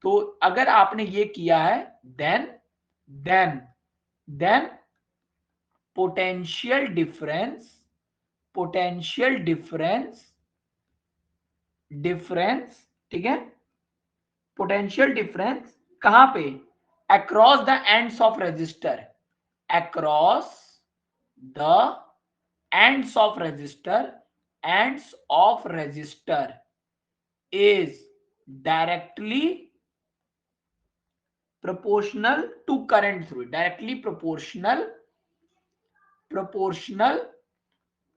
तो अगर आपने ये किया है देन पोटेंशियल डिफरेंस, ठीक है, पोटेंशियल डिफरेंस कहां पे, across the ends of resistor, across the ends of resistor is directly proportional to current through it, directly proportional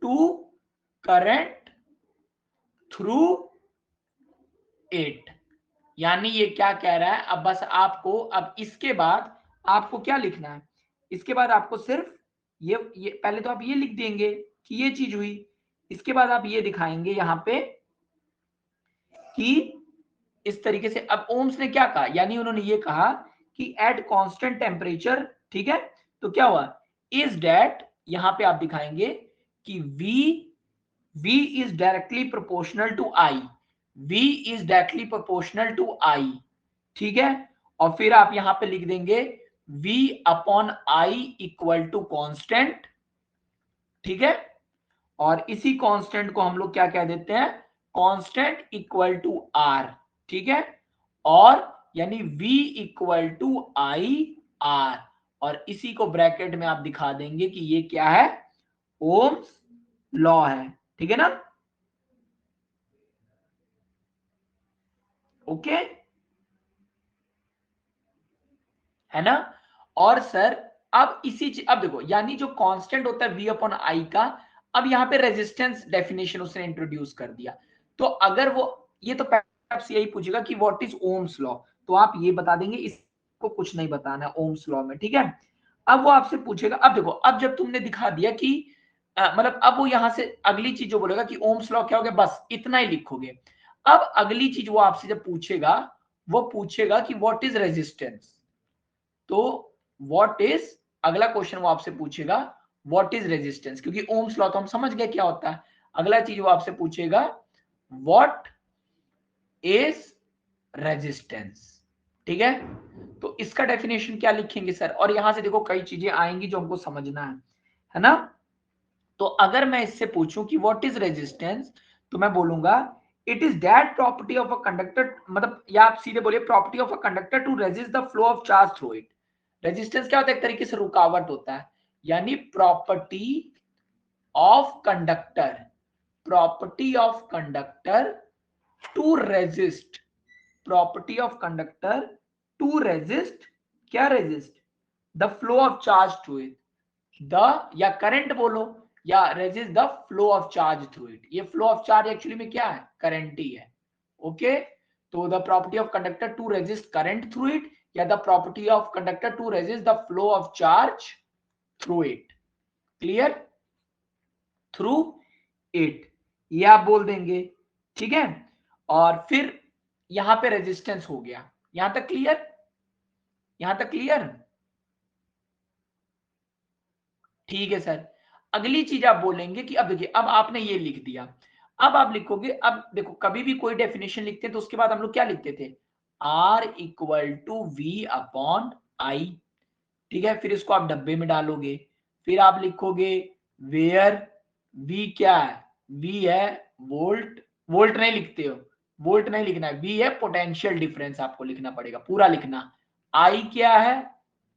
to current through it। यानी ये क्या कह रहा है, अब बस आपको अब इसके बाद आपको क्या लिखना है, इसके बाद आपको सिर्फ ये पहले तो आप ये लिख देंगे कि ये चीज हुई, इसके बाद आप ये दिखाएंगे यहां पे कि इस तरीके से। अब ओम्स ने क्या कहा, यानी उन्होंने ये कहा कि एट कांस्टेंट टेम्परेचर, ठीक है, तो क्या हुआ, इज दैट, यहां पे आप दिखाएंगे कि V is directly proportional to I, V is directly proportional to I, ठीक है। और फिर आप यहां पे लिख देंगे V upon I equal to constant, ठीक है। और इसी कांस्टेंट को हम लोग क्या कह देते हैं, कांस्टेंट इक्वल टू R, ठीक है। और यानी V equal to I R, और इसी को ब्रैकेट में आप दिखा देंगे कि ये क्या है, ओम्स लॉ है, ठीक है ना, ओके, है ना। और सर अब अब देखो, यानी जो कांस्टेंट होता है V अपॉन I का, अब यहां पे रेजिस्टेंस डेफिनेशन उसने इंट्रोड्यूस कर दिया। तो अगर वो ये तो आपसे यही पूछेगा कि व्हाट इज ओम्स लॉ, तो आप ये बता देंगे, इसको कुछ नहीं बताना ओम्स लॉ में, ठीक है। अब वो आपसे पूछेगा, अब देखो अब जब तुमने दिखा दिया कि मतलब अब वो यहां से अगली चीज जो बोलेगा कि ओम्स लॉ क्या हो गया, बस इतना ही लिखोगे। अब अगली चीज वो आपसे जब पूछेगा, वो पूछेगा कि व्हाट इज रेजिस्टेंस। तो व्हाट इज, अगला क्वेश्चन वो आपसे पूछेगा व्हाट इज रेजिस्टेंस, क्योंकि ओम्स लॉ तो हम समझ गए क्या होता है। अगला चीज वो आपसे पूछेगा व्हाट इज रेजिस्टेंस, ठीक है। तो इसका डेफिनेशन क्या लिखेंगे सर, और यहां से देखो कई चीजें आएंगी जो हमको समझना है ना। तो अगर मैं इससे पूछूं कि व्हाट इज रेजिस्टेंस, तो मैं बोलूंगा it is that property of a conductor, मतलब या आप सीधे बोलिए property of a conductor to resist the flow of charge through it. Resistance क्या होता है, एक तरीके से रुकावट होता है, यानी property of conductor, property of conductor to resist, property of conductor to resist, क्या resist, the flow of charge through it, the या करंट बोलो या resist the flow of charge through it. ये फ्लो ऑफ चार्ज एक्चुअली में क्या है, करंट ही है। ओके, तो the property of conductor to resist current through it, या the property of conductor to resist the flow of charge through it. Clear, through it, ये आप बोल देंगे, ठीक है। और फिर यहां पे रेजिस्टेंस हो गया, यहां तक क्लियर, यहां तक क्लियर, ठीक है सर। अगली चीज आप बोलेंगे कि अब देखिए, अब आपने ये लिख दिया, अब आप लिखोगे, अब देखो कभी भी कोई डेफिनेशन लिखते हैं तो उसके बाद हम लोग क्या लिखते थे, R equal to V upon I, ठीक है। फिर इसको आप डब्बे में डालोगे, फिर आप लिखोगे वेयर V क्या है, V है वोल्ट, वोल्ट नहीं लिखते हो, वोल्ट नहीं लिखना है, V है पोटेंशियल डिफरेंस, आपको लिखना पड़ेगा, पूरा लिखना। I क्या है,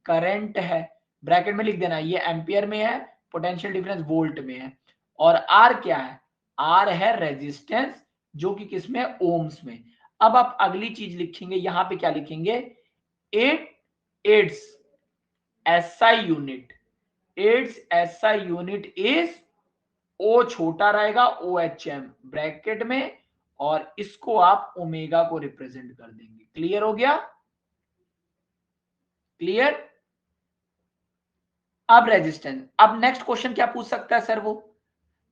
करंट है, ब्रैकेट में लिख देना, ये एम्पियर में है, पोटेंशियल डिफरेंस वोल्ट में है। और R क्या है, R है रेजिस्टेंस, जो कि किसमें, ओम्स में। अब आप अगली चीज लिखेंगे, यहां पे क्या लिखेंगे, it's SI unit, it's SI unit is, O छोटा रहेगा OHM ब्रैकेट में, और इसको आप ओमेगा को रिप्रेजेंट कर देंगे। क्लियर हो गया, क्लियर। अब रेजिस्टेंस, अब नेक्स्ट क्वेश्चन क्या पूछ सकता है सर, वो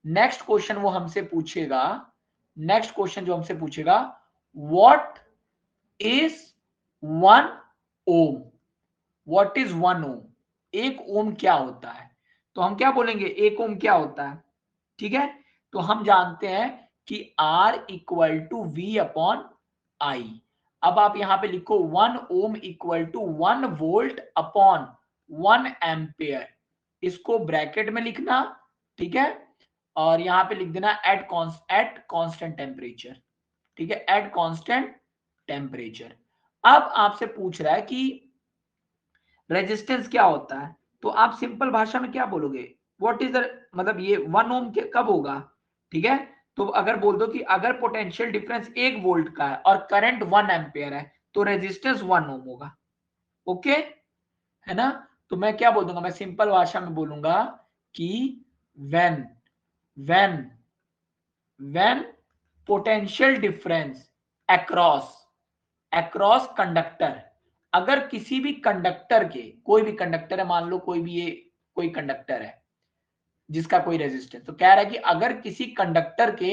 नेक्स्ट क्वेश्चन वो हमसे पूछेगा, नेक्स्ट क्वेश्चन जो हमसे पूछेगा, what is 1 ohm, what is 1 ohm, 1 ohm क्या होता है। तो हम क्या बोलेंगे, 1 ओम क्या होता है, ठीक है। तो हम जानते हैं कि R equal to V upon I. अब आप यहां पे लिखो 1 ohm equal to 1 volt upon 1 ampere, इसको ब्रैकेट में लिखना, ठीक है। और यहां पे लिख देना एट कांस्टेंट टेम्परेचर, ठीक है, एट कांस्टेंट टेम्परेचर। अब आपसे पूछ रहा है कि रेजिस्टेंस क्या होता है, तो आप सिंपल भाषा में क्या बोलोगे, व्हाट इज द, मतलब ये 1 ओम के कब होगा, ठीक है। तो अगर बोल दो कि अगर पोटेंशियल डिफरेंस 1 वोल्ट का है और करंट 1 एम्पियर है, तो रेजिस्टेंस 1 ओम होगा। ओके, है ना। तो मैं क्या बोल दूंगा, मैं सिंपल भाषा में बोलूंगा कि when when when potential difference across across conductor, अगर किसी भी कंडक्टर के, कोई भी कंडक्टर है, मान लो कोई भी ये कोई कंडक्टर है जिसका कोई रेजिस्टेंस, तो कह रहा है कि अगर किसी कंडक्टर के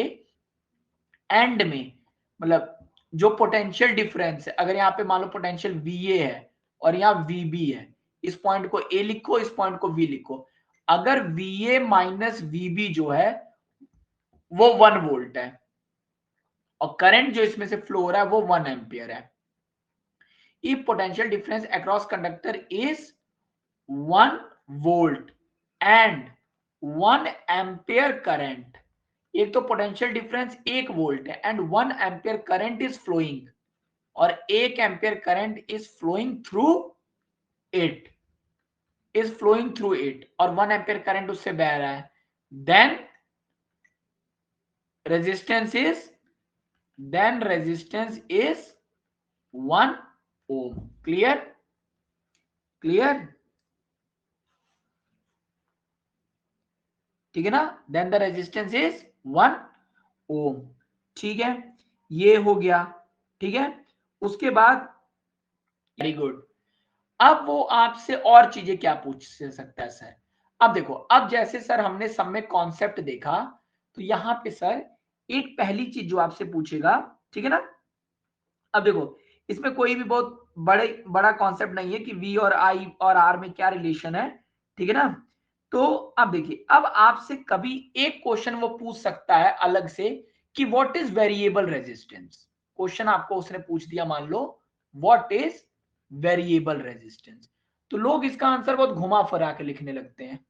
एंड में, मतलब जो पोटेंशियल डिफरेंस है, अगर यहाँ पे मान लो पोटेंशियल VA है और यहाँ VB है, इस पॉइंट को A लिखो, इस पॉइंट को V लिखो, अगर VA माइनस VB जो है वो 1 वोल्ट है और करंट जो इसमें से फ्लो हो रहा है वो 1 एम्पियर है, if potential difference across conductor is 1 volt and 1 ampere current, एक तो पोटेंशियल डिफरेंस 1 वोल्ट है and 1 ampere current is flowing, और 1 ampere current is flowing through it, is flowing through it, और 1 एम्पियर करंट उससे बह रहा है, then resistance is, then resistance is 1 ohm. Clear, clear, ठीक है ना, then the resistance is 1 ohm, ठीक है, ये हो गया, ठीक है। उसके बाद वेरी गुड, अब वो आपसे और चीजें क्या पूछ सकता है सर। अब देखो, अब जैसे सर हमने सब में कॉन्सेप्ट देखा, तो यहां पे सर एक पहली चीज जो आपसे पूछेगा, ठीक है ना। अब देखो, इसमें कोई भी बहुत बड़ा कॉन्सेप्ट नहीं है कि V और I और R में क्या रिलेशन है, ठीक है ना। तो अब देखिए, अब आपसे कभी एक क्वेश्चन वो पूछ सकता है अलग से कि what is variable resistance. Question आपको उसने पूछ दिया, मान लो व्हाट इज वेरिएबल रेजिस्टेंस, तो लोग इसका आंसर बहुत घुमा फिरा के लिखने लगते हैं,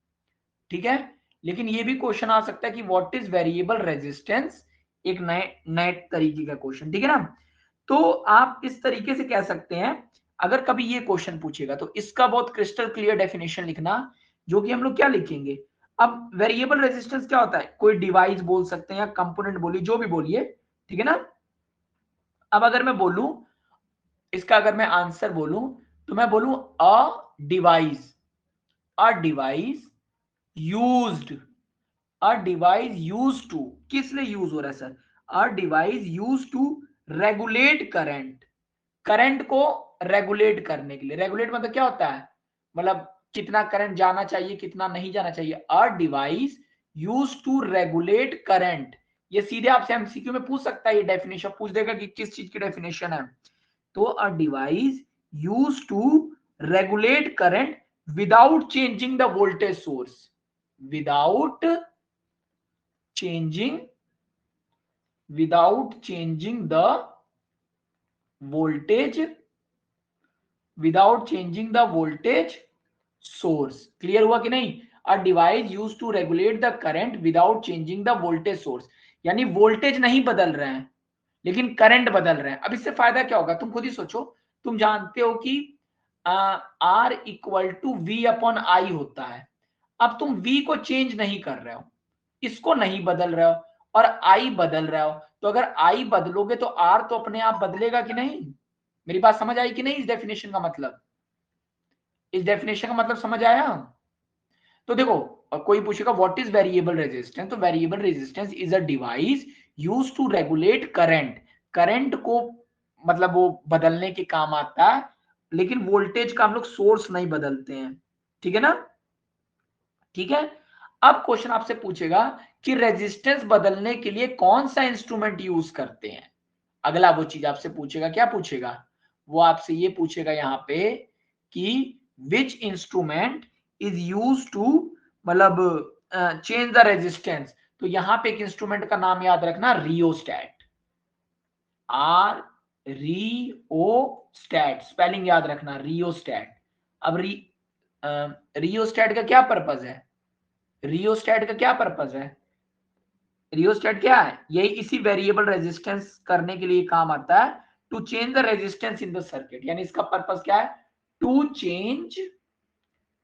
ठीक है। लेकिन ये भी क्वेश्चन आ सकता है कि व्हाट इज वेरिएबल रेजिस्टेंस, एक नए नए तरीके का क्वेश्चन, ठीक है ना। तो आप इस तरीके से कह सकते हैं, अगर कभी ये क्वेश्चन पूछेगा तो इसका बहुत क्रिस्टल क्लियर डेफिनेशन लिखना, जो कि हम लोग क्या लिखेंगे। अब वेरिएबल रेजिस्टेंस क्या होता है, कोई डिवाइस बोल सकते हैं या कंपोनेंट बोलिए, जो भी बोलिए, ठीक है ना। अब अगर मैं बोलूं, इसका अगर मैं आंसर बोलूं, तो मैं बोलूं a device used, a device use to, किस लिए यूज हो रहा है sir, a device use to regulate current, current को रेगुलेट करने के लिए। रेगुलेट मतलब क्या होता है, मतलब कितना करंट जाना चाहिए कितना नहीं जाना चाहिए। A device use to regulate current, ये सीधे आपसे एमसीक्यू में पूछ सकता है, ये डेफिनेशन पूछ देगा कि किस चीज की डेफिनेशन है। तो a device use to regulate current without changing the voltage source, without changing without changing the voltage, without changing the voltage source। Clear हुआ कि नहीं, a device use to regulate the current without changing the voltage source, यानी वोल्टेज नहीं बदल रहे हैं लेकिन करंट बदल रहे हैं। अब इससे फायदा क्या होगा, तुम खुद ही सोचो। तुम जानते हो कि R equal to V upon I होता है। अब तुम v को चेंज नहीं कर रहे हो, इसको नहीं बदल रहे हो, और i बदल रहे हो, तो अगर i बदलोगे तो r तो अपने आप बदलेगा कि नहीं। मेरी बात समझ आई कि नहीं, इस डेफिनेशन का मतलब, इस डेफिनेशन का मतलब समझ आया। तो देखो, कोई पूछेगा व्हाट इज वेरिएबल रेजिस्टेंस, तो variable resistance is a device use to regulate current, current को मतलब वो बदलने के काम आता है, लेकिन वोल्टेज का हम लोग सोर्स नहीं बदलते हैं, ठीक है ना। ठीक है। अब क्वेश्चन आपसे पूछेगा कि रेजिस्टेंस बदलने के लिए कौन सा इंस्ट्रूमेंट यूज करते हैं। अगला वो चीज आपसे पूछेगा, क्या पूछेगा, वो आपसे ये पूछेगा यहां पे कि which instrument is use to, मतलब चेंज द रेजिस्टेंस। तो यहां पे एक इंस्ट्रूमेंट का नाम याद रखना, rheostat, R rheostat, spelling याद रखना, रियोस्टैट। अब रियोस्टैट का क्या पर्पज है, रियोस्टैट का क्या पर्पज है, रियोस्टैट क्या है, यही इसी वेरिएबल रेजिस्टेंस करने के लिए काम आता है, to change the resistance in the circuit. यानी इसका पर्पज क्या है, to change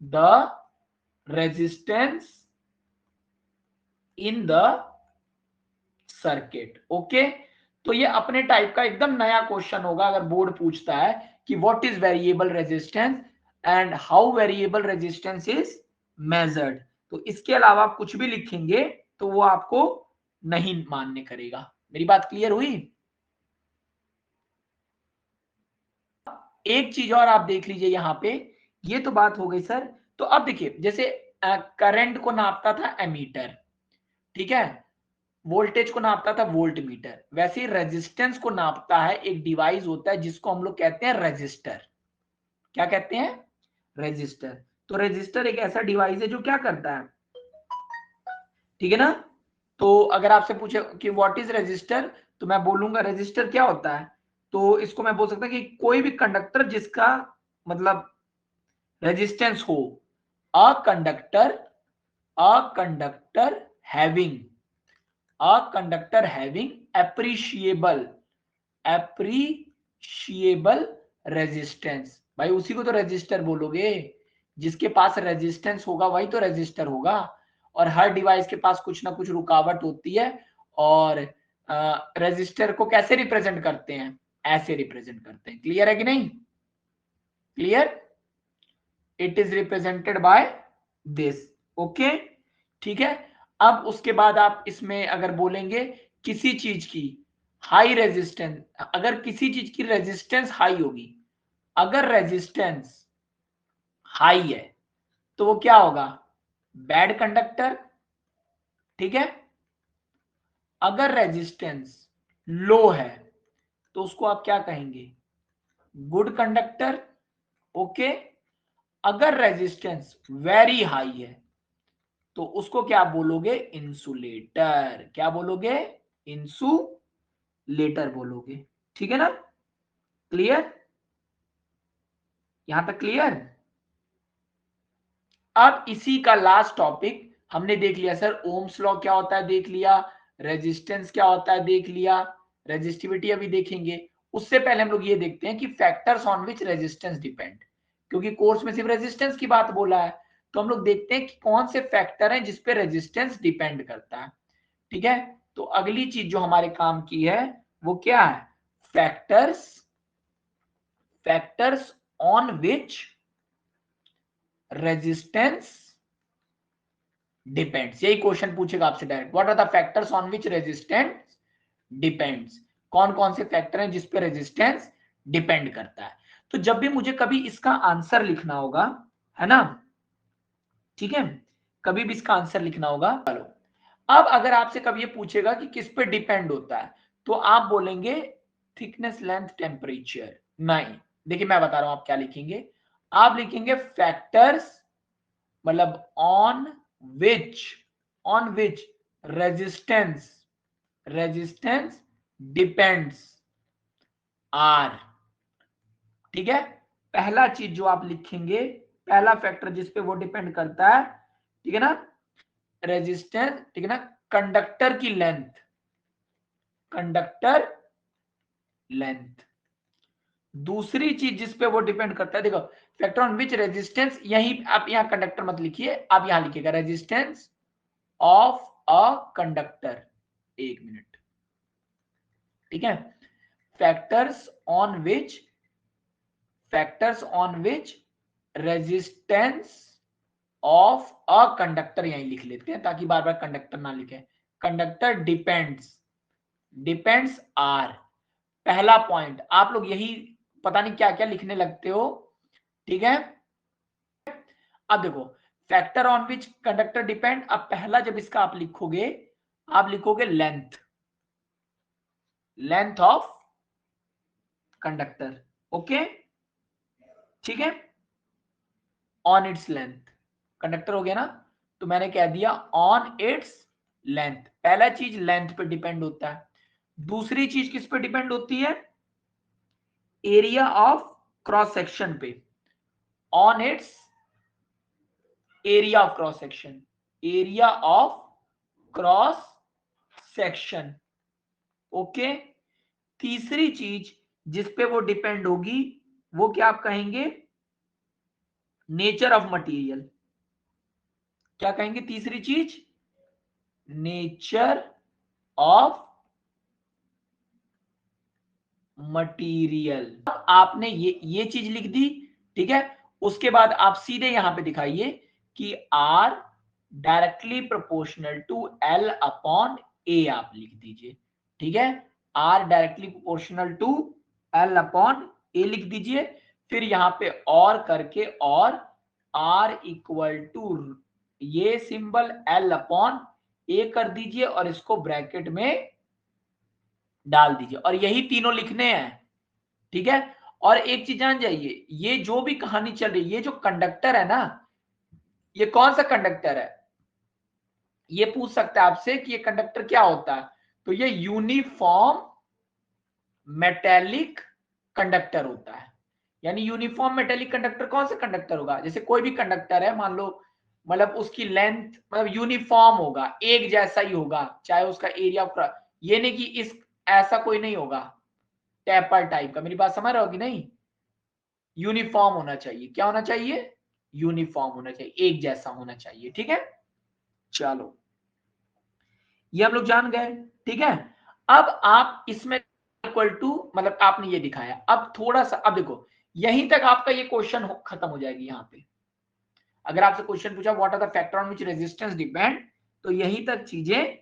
the resistance in the circuit. Okay, तो ये अपने टाइप का एकदम नया क्वेश्चन होगा अगर बोर्ड पूछता है कि what is variable resistance and how variable resistance is measured. तो इसके अलावा आप कुछ भी लिखेंगे तो वो आपको नहीं मान्य करेगा। मेरी बात क्लियर हुई। एक चीज और आप देख लीजिए यहां पे, ये तो बात हो गई सर। तो अब देखिए, जैसे करंट को नापता था एमीटर, ठीक है, वोल्टेज को नापता था वोल्ट मीटर, वैसे रेजिस्टेंस को नापता है एक डिवाइस होता है जिसको हम लोग कहते हैं रजिस्टर। क्या कहते हैं, रजिस्टर। तो रजिस्टर एक ऐसा डिवाइस है जो क्या करता है, ठीक है ना। तो अगर आपसे पूछे कि व्हाट इज रजिस्टर, तो मैं बोलूंगा रजिस्टर क्या होता है, तो इसको मैं बोल सकता हूं कि कोई भी कंडक्टर जिसका मतलब रेजिस्टेंस हो, a conductor, a conductor having, a conductor having appreciable, appreciable resistance. भाई उसी को तो रेजिस्टर बोलोगे, जिसके पास रेजिस्टेंस होगा वही तो रेजिस्टर होगा। और हर डिवाइस के पास कुछ ना कुछ रुकावट होती है, और रेजिस्टर को कैसे रिप्रेजेंट करते हैं, ऐसे रिप्रेजेंट करते हैं। क्लियर है कि नहीं, clear, it is represented by this. Okay, ठीक है। अब उसके बाद आप इसमें अगर बोलेंगे किसी चीज की हाई रेजिस्टेंस, अगर किसी चीज की रेजिस्टेंस हाई होगी, अगर रेजिस्टेंस हाई है तो वो क्या होगा, बैड कंडक्टर, ठीक है। अगर रेजिस्टेंस लो है तो उसको आप क्या कहेंगे, गुड कंडक्टर। ओके, अगर रेजिस्टेंस वेरी हाई है तो उसको क्या बोलोगे? इंसुलेटर। क्या बोलोगे? इंसुलेटर बोलोगे। ठीक है ना? क्लियर? यहां तक क्लियर? अब इसी का लास्ट टॉपिक हमने देख लिया सर, ओम्स लॉ क्या होता है देख लिया, रेजिस्टेंस क्या होता है देख लिया, रेजिस्टिविटी अभी देखेंगे। उससे पहले हम लोग ये देखते हैं कि factors on which resistance depend, क्योंकि कोर्स में सिर्फ रेजिस्टेंस की बात बोला है, तो हम लोग देखते हैं कि कौन से फैक्टर हैं जिसपे रेजिस्टेंस डिपेंड करता है। ठीक है, तो अगली चीज जो हमारे काम की है वो क्या है? Factors on which resistance depends. यही क्वेश्चन पूछेगा आपसे direct, what are the factors on which resistance depends. कौन कौन से फैक्टर हैं जिसपे रेजिस्टेंस डिपेंड करता है। तो जब भी मुझे कभी इसका आंसर लिखना होगा, है ना, ठीक है, कभी भी इसका आंसर लिखना होगा, चलो अब अगर आपसे कभी ये पूछेगा कि किस पे डिपेंड होता है, तो आप बोलेंगे थिकनेस, लेंथ, टेम्परेचर। नहीं, देखिए मैं बता रहा हूं आप क्या लिखेंगे। आप लिखेंगे फैक्टर्स, मतलब which on which resistance depends are. ठीक है, पहला चीज जो आप लिखेंगे, पहला फैक्टर जिसपे वो डिपेंड करता है, ठीक है ना, रेजिस्टेंस, ठीक है ना, कंडक्टर की लेंथ, कंडक्टर लेंथ। दूसरी चीज जिसपे वो डिपेंड करता है, देखो फैक्टर ऑन विच रेजिस्टेंस, यही आप यहां कंडक्टर मत लिखिए, आप यहां लिखिएगा रेजिस्टेंस ऑफ अ कंडक्टर। एक मिनट, ठीक है, factors on which resistance of a conductor, यही लिख लेते हैं ताकि बार बार कंडक्टर ना लिखे। Conductor depends are. पहला पॉइंट, आप लोग यही पता नहीं क्या क्या लिखने लगते हो। ठीक है, अब देखो factor on which conductor depend, अब पहला जब इसका आप लिखोगे, आप लिखोगे लेंथ ऑफ कंडक्टर। ओके, ठीक है, ऑन इट्स लेंथ, कंडक्टर हो गया ना, तो मैंने कह दिया ऑन इट्स लेंथ। पहला चीज लेंथ पे डिपेंड होता है। दूसरी चीज किस पे डिपेंड होती है? एरिया ऑफ क्रॉस सेक्शन पे, on it's area of cross section, area of cross section. Okay, तीसरी चीज जिस पे वो डिपेंड होगी, वो क्या आप कहेंगे? Nature of material. क्या कहेंगे तीसरी चीज? Nature of material. आपने ये चीज लिख दी, ठीक है, उसके बाद आप सीधे यहां पे दिखाइए कि R directly proportional to L upon A, आप लिख दीजिए। ठीक है, R directly proportional to L upon A लिख दीजिए। फिर यहां पे और करके, और आर इक्वल टू ये सिंबल एल अपॉन ए कर दीजिए, और इसको ब्रैकेट में डाल दीजिए, और यही तीनों लिखने हैं। ठीक है, और एक चीज जान जाइए, ये जो भी कहानी चल रही है, ये जो कंडक्टर है ना, ये कौन सा कंडक्टर है? ये पूछ सकता है आपसे कि ये कंडक्टर क्या होता है, तो ये यूनिफॉर्म मेटेलिक कंडक्टर होता है। यानी यूनिफॉर्म मेटेलिक कंडक्टर कौन सा कंडक्टर होगा? जैसे कोई भी कंडक्टर है, मान लो, मतलब उसकी लेंथ मतलब यूनिफॉर्म होगा, एक जैसा ही होगा, चाहे उसका एरिया ऑफ, ये नहीं कि इस ऐसा कोई नहीं होगा टेपर टाइप का। मेरी बात समझ रहे हो कि नहीं? यूनिफॉर्म होना चाहिए। क्या होना चाहिए? यूनिफॉर्म होना चाहिए, एक जैसा होना चाहिए। ठीक है, चलो ये हम लोग जान गए। ठीक है, अब आप इसमें इक्वल टू, मतलब आपने ये दिखाया, अब थोड़ा सा, अब देखो यहीं तक आपका ये क्वेश्चन खत्म हो जाएगी। यहां पे अगर आपसे क्वेश्चन पूछा what are the factor on which resistance depend, तो यहीं तक चीजें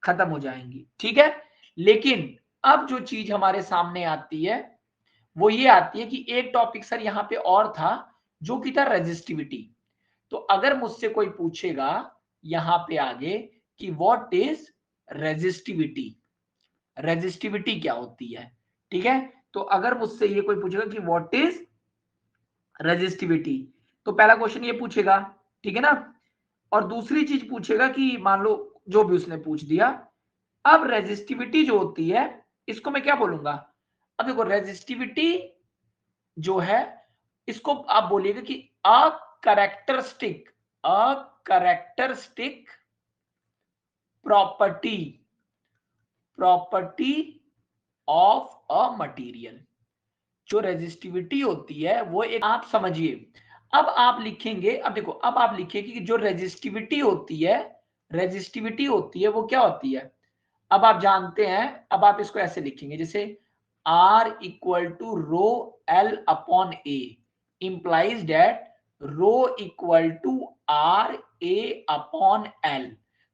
खत्म हो जाएंगी। ठीक है, लेकिन अब जो चीज हमारे सामने आती है वो ये आती है कि एक टॉपिक सर यहां पे और था, जो कि था रेजिस्टिविटी। तो अगर मुझसे कोई पूछेगा यहां पे आगे कि व्हाट इज रेजिस्टिविटी, रेजिस्टिविटी क्या होती है, ठीक है, तो अगर मुझसे ये कोई पूछेगा कि व्हाट इज रेजिस्टिविटी, तो पहला क्वेश्चन ये पूछेगा, ठीक है ना, और दूसरी चीज पूछेगा कि मान लो जो भी उसने पूछ दिया, अब रेजिस्टिविटी जो होती है इसको मैं क्या बोलूंगा? अब देखो रेजिस्टिविटी जो है इसको आप बोलिएगा कि a characteristic property of a material. जो रेजिस्टिविटी होती है वो एक, आप समझिए, अब आप लिखेंगे, अब देखो अब आप लिखिए कि जो रेजिस्टिविटी होती है वो क्या होती है? अब आप जानते हैं, अब आप इसको ऐसे लिखेंगे जैसे R equal to rho L upon A implies that rho equal to R A upon L।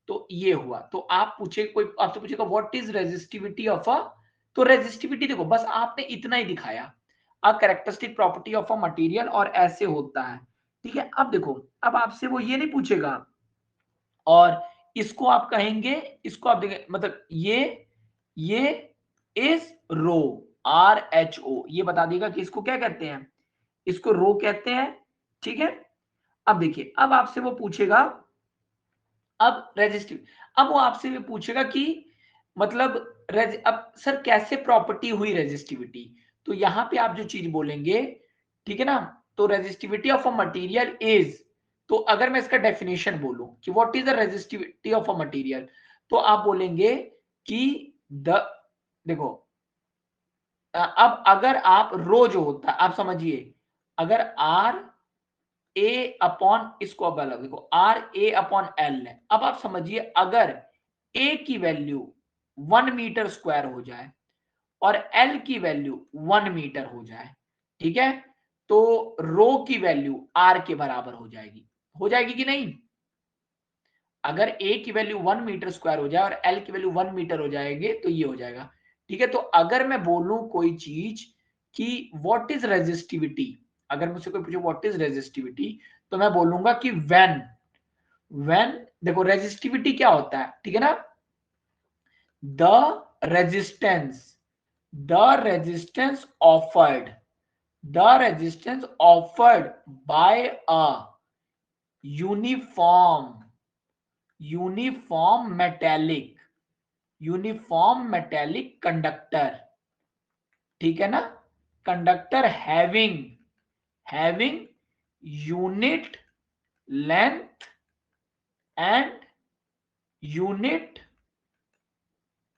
तो ये हुआ। तो आप पूछे, कोई आपसे पूछेगा what is resistivity of a, तो रेजिस्टिविटी देखो बस आपने इतना ही दिखाया, a characteristic property of a material, और ऐसे होता है। ठीक है, अब देखो अब आपसे वो ये नहीं पूछेगा और इसको आप कहेंगे, इसको आप देखें, मतलब ये इज रो RHO, ये बता देगा कि इसको क्या कहते हैं, इसको रो कहते हैं। ठीक है, अब देखिए अब आपसे वो पूछेगा, अब रेजिस्टिव, अब वो आपसे भी पूछेगा कि मतलब अब सर कैसे प्रॉपर्टी हुई रेजिस्टिविटी, तो यहां पे आप जो चीज बोलेंगे, ठीक है ना, तो resistivity of a material is, तो अगर मैं इसका डेफिनेशन बोलूं कि what is the resistivity of a material, तो आप बोलेंगे कि द, देखो अब अगर आप रो जो होता है आप समझिए, अगर आर ए अपॉन, इसको अब अलग देखो, आर ए अपॉन एल है, अब आप समझिए अगर ए की वैल्यू 1 मीटर स्क्वायर हो जाए और एल की वैल्यू 1 मीटर हो जाए, ठीक है, तो रो की वैल्यू आर के बराबर हो जाएगी कि नहीं? अगर ए की वैल्यू 1 मीटर स्क्वायर हो जाए और एल की वैल्यू 1 मीटर हो जाएगी तो ये हो जाएगा। ठीक है, तो अगर मैं बोलूं कोई चीज कि व्हाट इज रेजिस्टिविटी, अगर मुझसे कोई पूछे व्हाट इज रेजिस्टिविटी, तो मैं बोलूंगा कि व्हेन देखो रेजिस्टिविटी क्या होता है, ठीक है ना, the resistance offered by a uniform metallic conductor, ठीक है ना, conductor having unit length and unit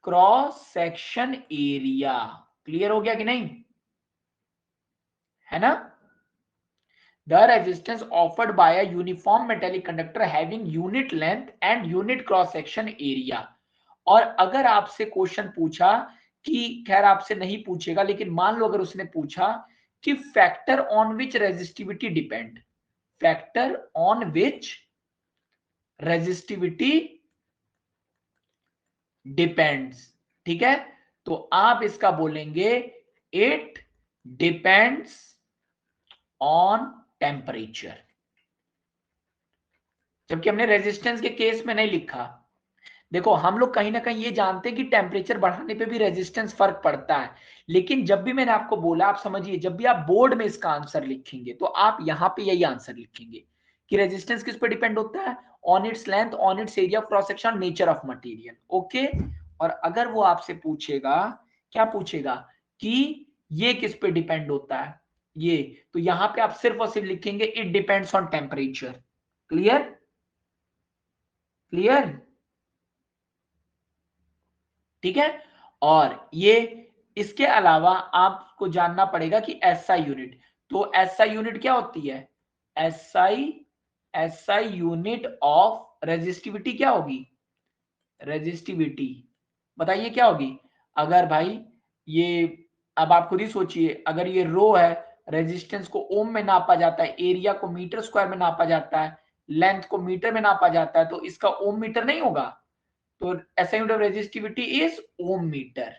cross section area. Clear हो गया कि नहीं? है ना? The resistance offered by a uniform metallic conductor having unit length and unit cross section area। और अगर आपसे क्वेश्चन पूछा कि, खैर आपसे नहीं पूछेगा लेकिन मान लो अगर उसने पूछा कि factor on which resistivity depend, factor on which resistivity depends, ठीक है, तो आप इसका बोलेंगे इट डिपेंड्स ऑन टेम्परेचर, जबकि हमने रेजिस्टेंस के केस में नहीं लिखा। देखो हम लोग कहीं ना कहीं ये जानते हैं कि टेम्परेचर बढ़ाने पे भी रेजिस्टेंस फर्क पड़ता है, लेकिन जब भी मैंने आपको बोला, आप समझिए, जब भी आप बोर्ड में इसका आंसर लिखेंगे तो आप यहां पे यही आंसर लिखेंगे कि रेजिस्टेंस किस पे डिपेंड होता है, on its length, on it's area of cross section, nature of material. Okay, और अगर वो आपसे पूछेगा, क्या पूछेगा कि ये किस पे डिपेंड होता है, ये, तो यहां पे आप सिर्फ और सिर्फ लिखेंगे it depends on temperature. Clear? Clear? ठीक है, और ये, इसके अलावा आपको जानना पड़ेगा कि एसआई यूनिट, तो एसआई यूनिट क्या होती है, SI SI unit of resistivity क्या होगी, रेजिस्टिविटी बताइए क्या होगी? अगर भाई ये, अब आप खुद ही सोचिए, अगर ये रो है, रेजिस्टेंस को ओम में नापा जाता है, एरिया को मीटर स्क्वायर में नापा जाता है, लेंथ को मीटर में नापा जाता है, तो इसका ओम मीटर नहीं होगा, तो SI unit of resistivity is ohm metre.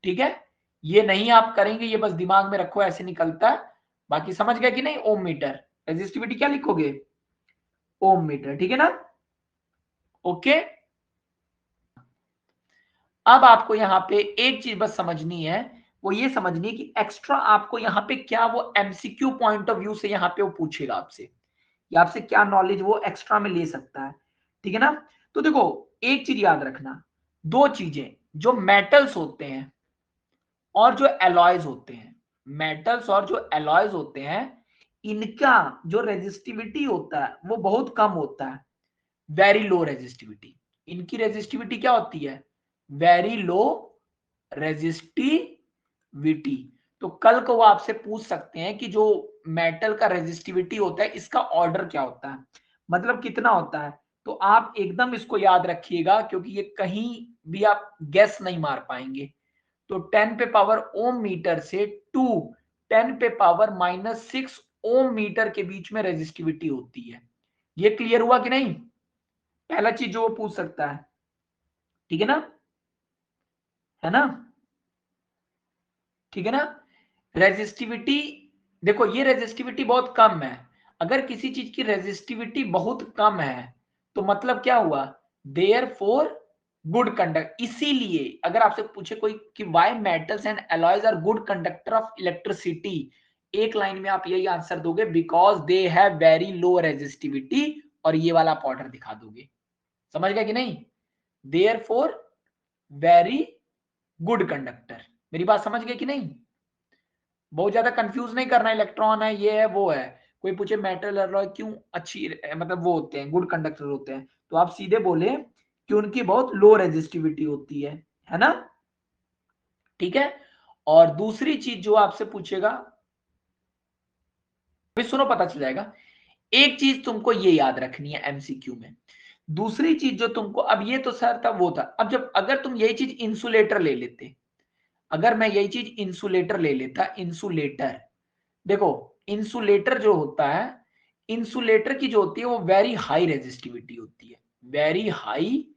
ठीक है, ये नहीं आप करेंगे, ये बस दिमाग में रखो, ऐसे निकलता है। बाकी समझ गए कि नहीं? ओम मीटर, रेजिस्टिविटी क्या लिखोगे, ओम मीटर। ठीक है ना? ओके, अब आपको यहां पे एक चीज बस समझनी है, वो ये समझनी है कि एक्स्ट्रा आपको यहां पे क्या वो एमसीक्यू पॉइंट ऑफ व्यू से यहां पे वो पूछेगा आपसे या आपसे क्या नॉलेज वो एक्स्ट्रा में ले सकता है, ठीक है ना। तो देखो एक चीज याद रखना, दो चीजें, जो मेटल्स होते हैं और जो एलॉयज होते हैं, मेटल्स और जो एलॉयज होते हैं, इनका जो रेजिस्टिविटी होता है वो बहुत कम होता है, वेरी लो रेजिस्टिविटी। इनकी रेजिस्टिविटी क्या होती है, वेरी लो रेजिस्टिविटी। तो कल को वो आपसे पूछ सकते हैं कि जो मेटल का रेजिस्टिविटी होता है इसका ऑर्डर क्या होता है, मतलब कितना होता है। तो आप एकदम इसको याद रखिएगा, क्योंकि ये कहीं भी आप गेस नहीं मार पाएंगे। तो 10 पे पावर ओम मीटर से टू 10 पे पावर -6 ओम मीटर के बीच में रेजिस्टिविटी होती है। ये क्लियर हुआ कि नहीं, पहला चीज जो वो पूछ सकता है, ठीक है ना, है ना, ठीक है ना। रेजिस्टिविटी, देखो ये रेजिस्टिविटी बहुत कम है। अगर किसी चीज की रेजिस्टिविटी बहुत कम है तो मतलब क्या हुआ, देयर फोर गुड कंडक्ट। इसीलिए अगर आपसे पूछे कोई कि why metals and alloys are good conductor of electricity, एक लाइन में आप यही आंसर दोगे, because they have very low resistivity, और ये वाला पाउडर दिखा दोगे। समझ गए कि नहीं, therefore very good conductor. मेरी बात समझ गए कि नहीं, बहुत ज्यादा कंफ्यूज नहीं करना, इलेक्ट्रॉन है ये है वो है। कोई पूछे मेटल अलॉय क्यों अच्छी मतलब वो होते हैं गुड कंडक्टर होते हैं, तो आप सीधे बोले कि उनकी बहुत लो रेजिस्टिविटी होती है ना, ठीक है। और दूसरी चीज जो आपसे पूछेगा, अभी सुनो पता चल जाएगा। एक चीज तुमको ये याद रखनी है एमसीक्यू में, दूसरी चीज जो तुमको, अब ये तो सर था वो था, अब जब अगर तुम यही चीज इंसुलेटर ले लेते, अगर मैं यही चीज इंसुलेटर ले लेता, इंसुलेटर, देखो इंसुलेटर जो होता है, इंसुलेटर की जो होती है वो वेरी हाई रेजिस्टिविटी होती है, वेरी हाई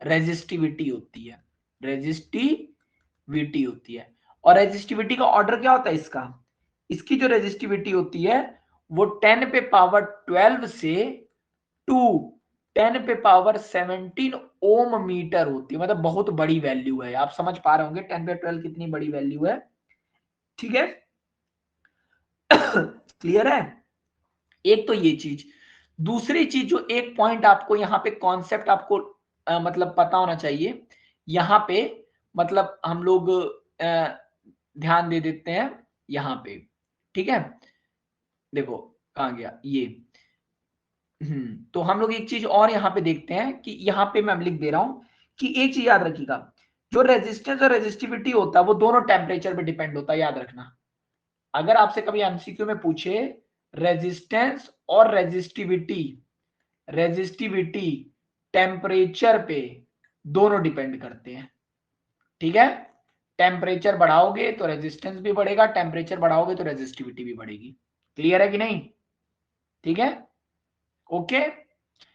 रेजिस्टिविटी होती है, रेजिस्टिविटी होती है। और रेजिस्टिविटी का ऑर्डर क्या होता है इसका, इसकी जो रेजिस्टिविटी होती है वो 10 पे पावर 12 से टू 10 पे पावर 17 ओम मीटर होती है, मतलब बहुत बड़ी वैल्यू है। आप समझ पा रहे होंगे 10 पे 12 कितनी बड़ी वैल्यू है, ठीक है। क्लियर है, एक तो ये चीज। दूसरी चीज जो एक पॉइंट आपको यहाँ पे कॉन्सेप्ट आपको मतलब पता होना चाहिए, यहाँ पे मतलब हम लोग ध्यान दे देते हैं यहाँ पे, ठीक है। देखो कहाँ गया ये, तो हम लोग एक चीज और यहाँ पे देखते हैं कि यहाँ पे मैं लिख दे रहा हूं कि एक चीज याद रखिएगा, जो रेजिस्टेंस और रेजिस्टिविटी होता है वो दोनों टेम्परेचर पे डिपेंड होता है, याद रखना। अगर आपसे कभी एमसीक्यू में पूछे रेजिस्टेंस और रेजिस्टिविटी, रेजिस्टिविटी टेम्परेचर पे दोनों डिपेंड करते हैं, ठीक है। टेम्परेचर बढ़ाओगे तो रेजिस्टेंस भी बढ़ेगा, टेम्परेचर बढ़ाओगे तो रेजिस्टिविटी भी बढ़ेगी। क्लियर है कि नहीं, ठीक है, ओके।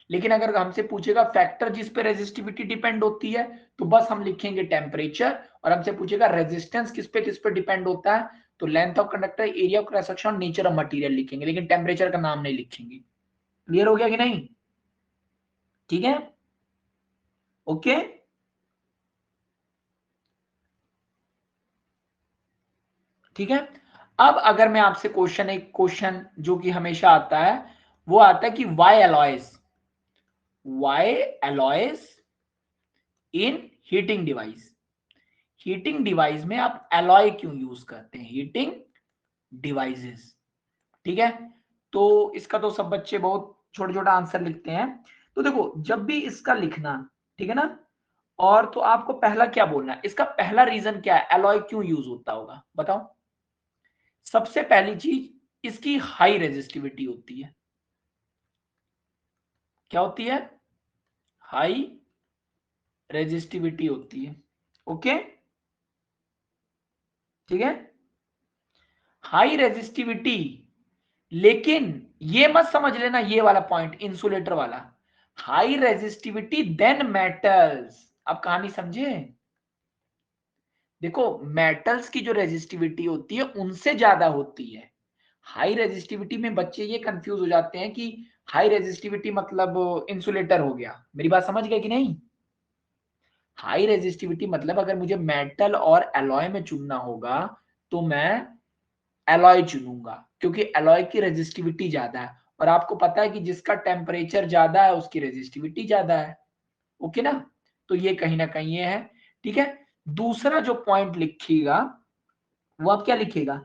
लेकिन अगर हमसे पूछेगा फैक्टर जिस पे रेजिस्टिविटी डिपेंड होती है, तो बस हम लिखेंगे टेम्परेचर। और हमसे पूछेगा रेजिस्टेंस किस पे डिपेंड होता है, तो length of conductor, area of cross section, nature of material लिखेंगे, लेकिन टेम्परेचर का नाम नहीं लिखेंगे। क्लियर हो गया कि नहीं, ठीक है, ओके। ठीक है, अब अगर मैं आपसे क्वेश्चन, एक क्वेश्चन जो कि हमेशा आता है, वो आता है कि वाई एलॉयज इन हीटिंग डिवाइस, हीटिंग डिवाइस में आप एलॉय क्यों यूज करते हैं, हीटिंग डिवाइसेस, ठीक है। तो इसका तो सब बच्चे बहुत छोटा छोटा आंसर लिखते हैं। तो देखो जब भी इसका लिखना, ठीक है ना, और तो आपको पहला क्या बोलना है, इसका पहला रीजन क्या है, एलॉय क्यों यूज होता होगा बताओ। सबसे पहली चीज इसकी हाई रेजिस्टिविटी होती है, क्या होती है, हाई रेजिस्टिविटी होती है, ओके, ठीक है, हाई रेजिस्टिविटी। लेकिन ये मत समझ लेना ये वाला पॉइंट इंसुलेटर वाला, हाई रेजिस्टिविटी देन मेटल्स। अब कहानी समझे, देखो मेटल्स की जो रेजिस्टिविटी होती है उनसे ज्यादा होती है हाई रेजिस्टिविटी में। बच्चे ये कंफ्यूज हो जाते हैं कि हाई रेजिस्टिविटी मतलब इंसुलेटर हो गया, मेरी बात समझ गए कि नहीं। हाई रेजिस्टिविटी मतलब अगर मुझे मेटल और एलॉय में चुनना होगा तो मैं एलॉय चुनूंगा, क्योंकि एलॉय की रेजिस्टिविटी ज्यादा है। और आपको पता है कि जिसका टेम्परेचर ज्यादा है उसकी रेजिस्टिविटी ज्यादा है। ओके ना, तो ये कहीं ना कहीं ये है। ठीक है, दूसरा जो पॉइंट लिखिएगा वो आप क्या लिखिएगा,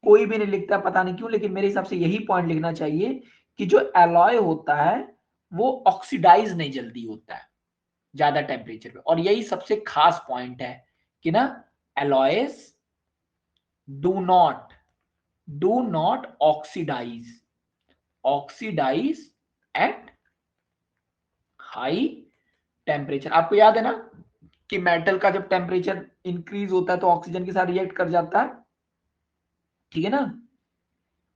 कोई भी नहीं लिखता पता नहीं क्यों, लेकिन मेरे हिसाब से यही पॉइंट लिखना चाहिए कि जो एलॉय होता है वो ऑक्सीडाइज नहीं जल्दी होता है ज्यादा टेम्परेचर पे, और यही सबसे खास पॉइंट है कि ना alloys do not oxidise at high temperature. आपको याद है ना कि मेटल का जब टेम्परेचर इंक्रीज होता है तो ऑक्सीजन के साथ रिएक्ट कर जाता है, ठीक है ना,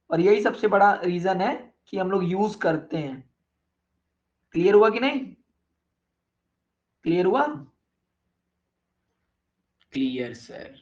और यही सबसे बड़ा रीजन है कि हम लोग यूज करते हैं। क्लियर हुआ कि नहीं, क्लियर हुआ, क्लियर सर।